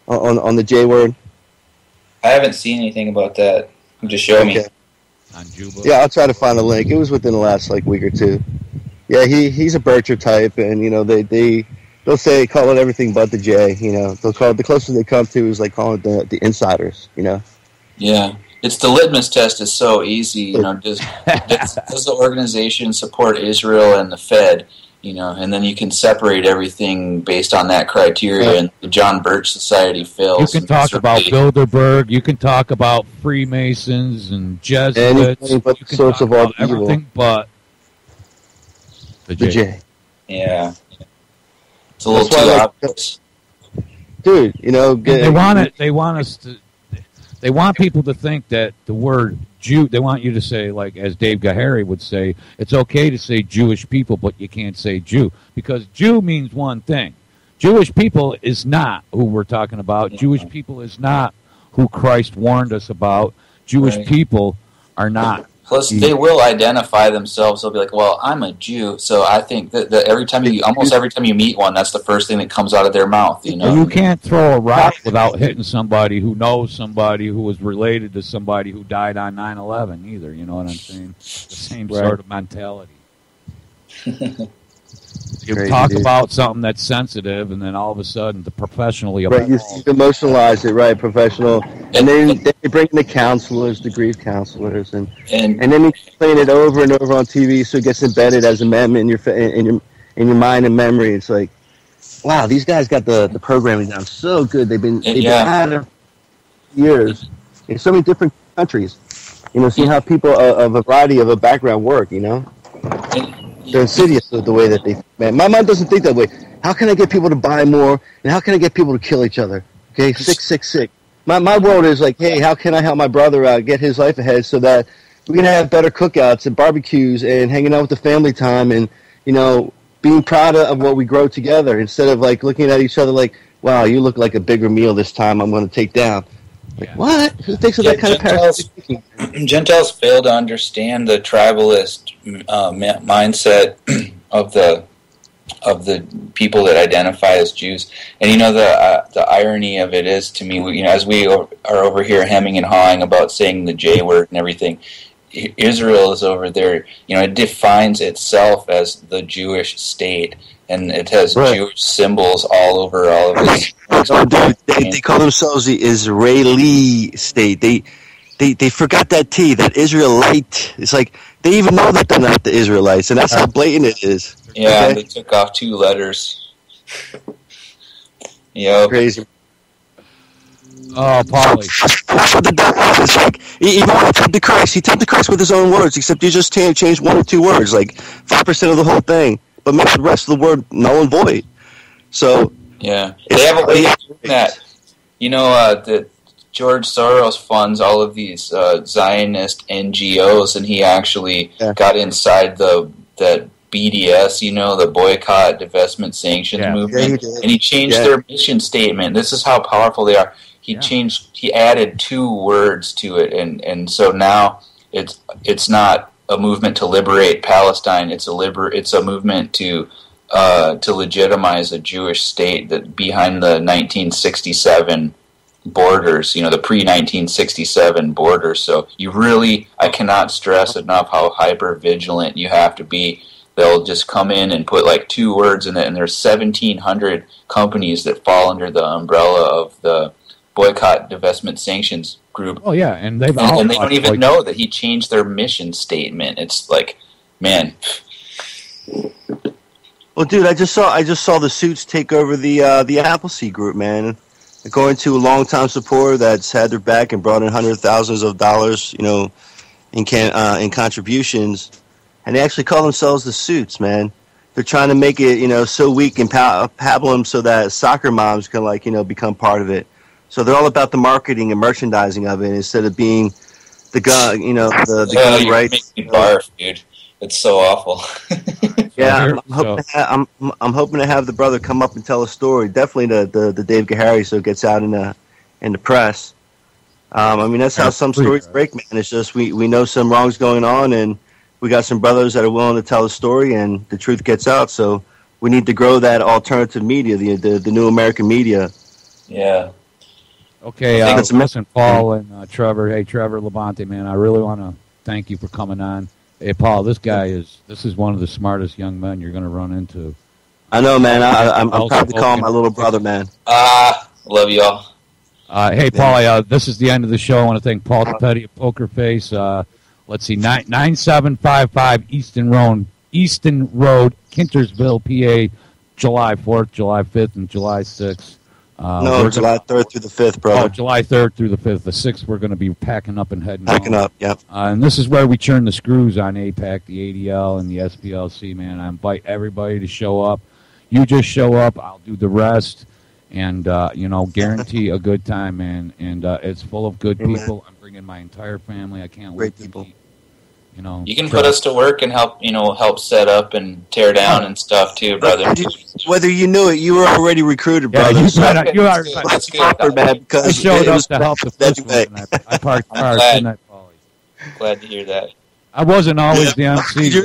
on the J word? I haven't seen anything about that. Just show me. On Juba. Yeah, I'll try to find a link. It was within the last week or two. Yeah, he's a Bircher type, and they'll say call it everything but the J. They'll call it, the closest they come to is calling it the insiders. Yeah, it's the litmus test is so easy. Does the organization support Israel and the Fed? And then you can separate everything based on that criteria. And the John Birch Society fails. You can talk about Bilderberg. You can talk about Freemasons and Jesuits. Anything but the source of all the evil. Everything but the J. Yeah. It's a little too obvious. Dude, they want people to think that the word Jew, they want you to say, as Dave Gahary would say, it's okay to say Jewish people, but you can't say Jew. Because Jew means one thing. Jewish people is not who we're talking about. Yeah. Jewish people is not who Christ warned us about. Jewish people are not. Plus, they will identify themselves. They'll be like, well, I'm a Jew, so I think that almost every time you meet one, that's the first thing that comes out of their mouth, You can't throw a rock without hitting somebody who knows somebody who was related to somebody who died on 9/11 either, you know what I'm saying? The same sort of mentality. You talk about something that's sensitive, and then all of a sudden, the professionally... Right, you emotionalize it, right, professional. And then they bring in the counselors, the grief counselors, and then you explain it over and over on TV, so it gets embedded as a mem in your mind and memory. It's like, wow, these guys got the programming down so good. They've been at it for years in so many different countries. Seeing how people of a variety of a background work, They're insidious with the way that they think, man. My mind doesn't think that way. How can I get people to buy more, and how can I get people to kill each other? Okay, 666. My world is like, hey, how can I help my brother get his life ahead so that we can have better cookouts and barbecues and hanging out with the family time and, being proud of what we grow together instead of, looking at each other like, wow, you look like a bigger meal this time I'm going to take down. What? Who thinks of that kind of parasitic? Gentiles fail to understand the tribalist mindset of the people that identify as Jews. And the irony of it is, to me, as we are over here hemming and hawing about saying the J word and everything, Israel is over there. It defines itself as the Jewish state. And it has Jewish symbols all over all of it. They call themselves the Israeli state. they forgot that T, that Israelite. It's like they even know that they're not the Israelites, and that's how blatant it is. Yeah, they took off 2 letters. Yep. Crazy. Oh, Paulie. That's what the devil is. It's like, he won't tempt the Christ. He tempted Christ with his own words, except you just change 1 or 2 words, like 5% of the whole thing, but make the rest of the word null and void. So, yeah, they have a way of doing that. You know, that George Soros funds all of these Zionist NGOs, and he actually got inside that BDS, you know, the Boycott, Divestment, Sanctions movement, and he changed their mission statement. This is how powerful they are. He added 2 words to it, and so now it's not a movement to liberate Palestine. It's a movement to legitimize a Jewish state that behind the 1967 borders, you know, the pre-1967 borders. So I cannot stress enough how hyper vigilant you have to be. They'll just come in and put like 2 words in it, and there's 1,700 companies that fall under the umbrella of the Boycott, Divestment, Sanctions group. Oh yeah, and they don't even know that he changed their mission statement. It's like, man. Well, dude, I just saw the Suits take over the Appleseed group, man. According to a longtime supporter that's had their back and brought in hundreds of thousands of dollars, you know, in contributions, and they actually call themselves the Suits, man. They're trying to make it, you know, so weak and pablum so that soccer moms can, like, you know, become part of it. So they're all about the marketing and merchandising of it instead of being the gun, you know, the gun rights. Make me barf, dude. It's so awful. Yeah, I'm hoping to have the brother come up and tell a story. Definitely the Dave Gahary, so it gets out in the press. I mean, that's how some stories break, man. It's just we know some wrong's going on, and we got some brothers that are willing to tell a story, and the truth gets out. So we need to grow that alternative media, the new American media. Yeah. Okay, listen, Paul and Trevor. Hey, Trevor Levante, man, I really want to thank you for coming on. Hey, Paul, this is one of the smartest young men you're going to run into. I know, man. I'm proud to call him my little brother, man. Love y'all. Hey, Paul, this is the end of the show. I want to thank Paul Tapetti of Poker Face. Let's see, 9755 Easton Road, Kintersville, PA, July 4th, July 5th, and July 6th. No, July 3rd through the 5th, brother. Oh, July 3rd through the 5th. The 6th, we're going to be packing up and heading Packing home. up, yep. And this is where we churn the screws on APAC, the ADL, and the SPLC, man. I invite everybody to show up. You just show up. I'll do the rest. And, guarantee a good time, man. And it's full of good people. I'm bringing my entire family. I can't wait to meet. You can put us to work and help set up and tear down and stuff too, brother. Whether you knew it, you were already recruited, brother. You are That's good. Man, because I showed up to help the first one. I parked cars, didn't I, Paulie? Glad to hear that. I wasn't always the MC.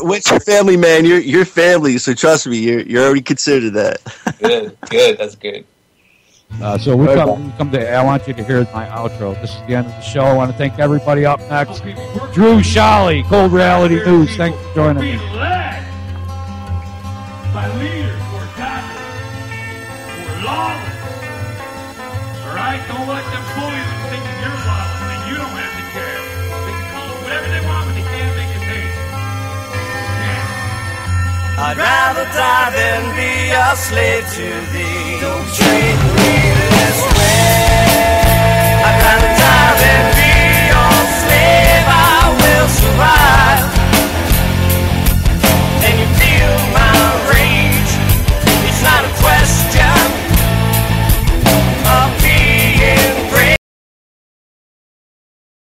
What's your family, man? You're family, so trust me, you're already considered that. Good. That's good. So we come to. I want you to hear my outro. This is the end of the show. I want to thank everybody up next. Drew Shally, Cold Reality News. Thanks for joining me. Led by leaders who are godly, who are lawless. All right, don't let them fool you into thinking you're lawless and you don't have to care. They can call it whatever they want, but they can't make it hate. I'd rather die than be a slave to thee. Don't treat me this way. I'd rather die than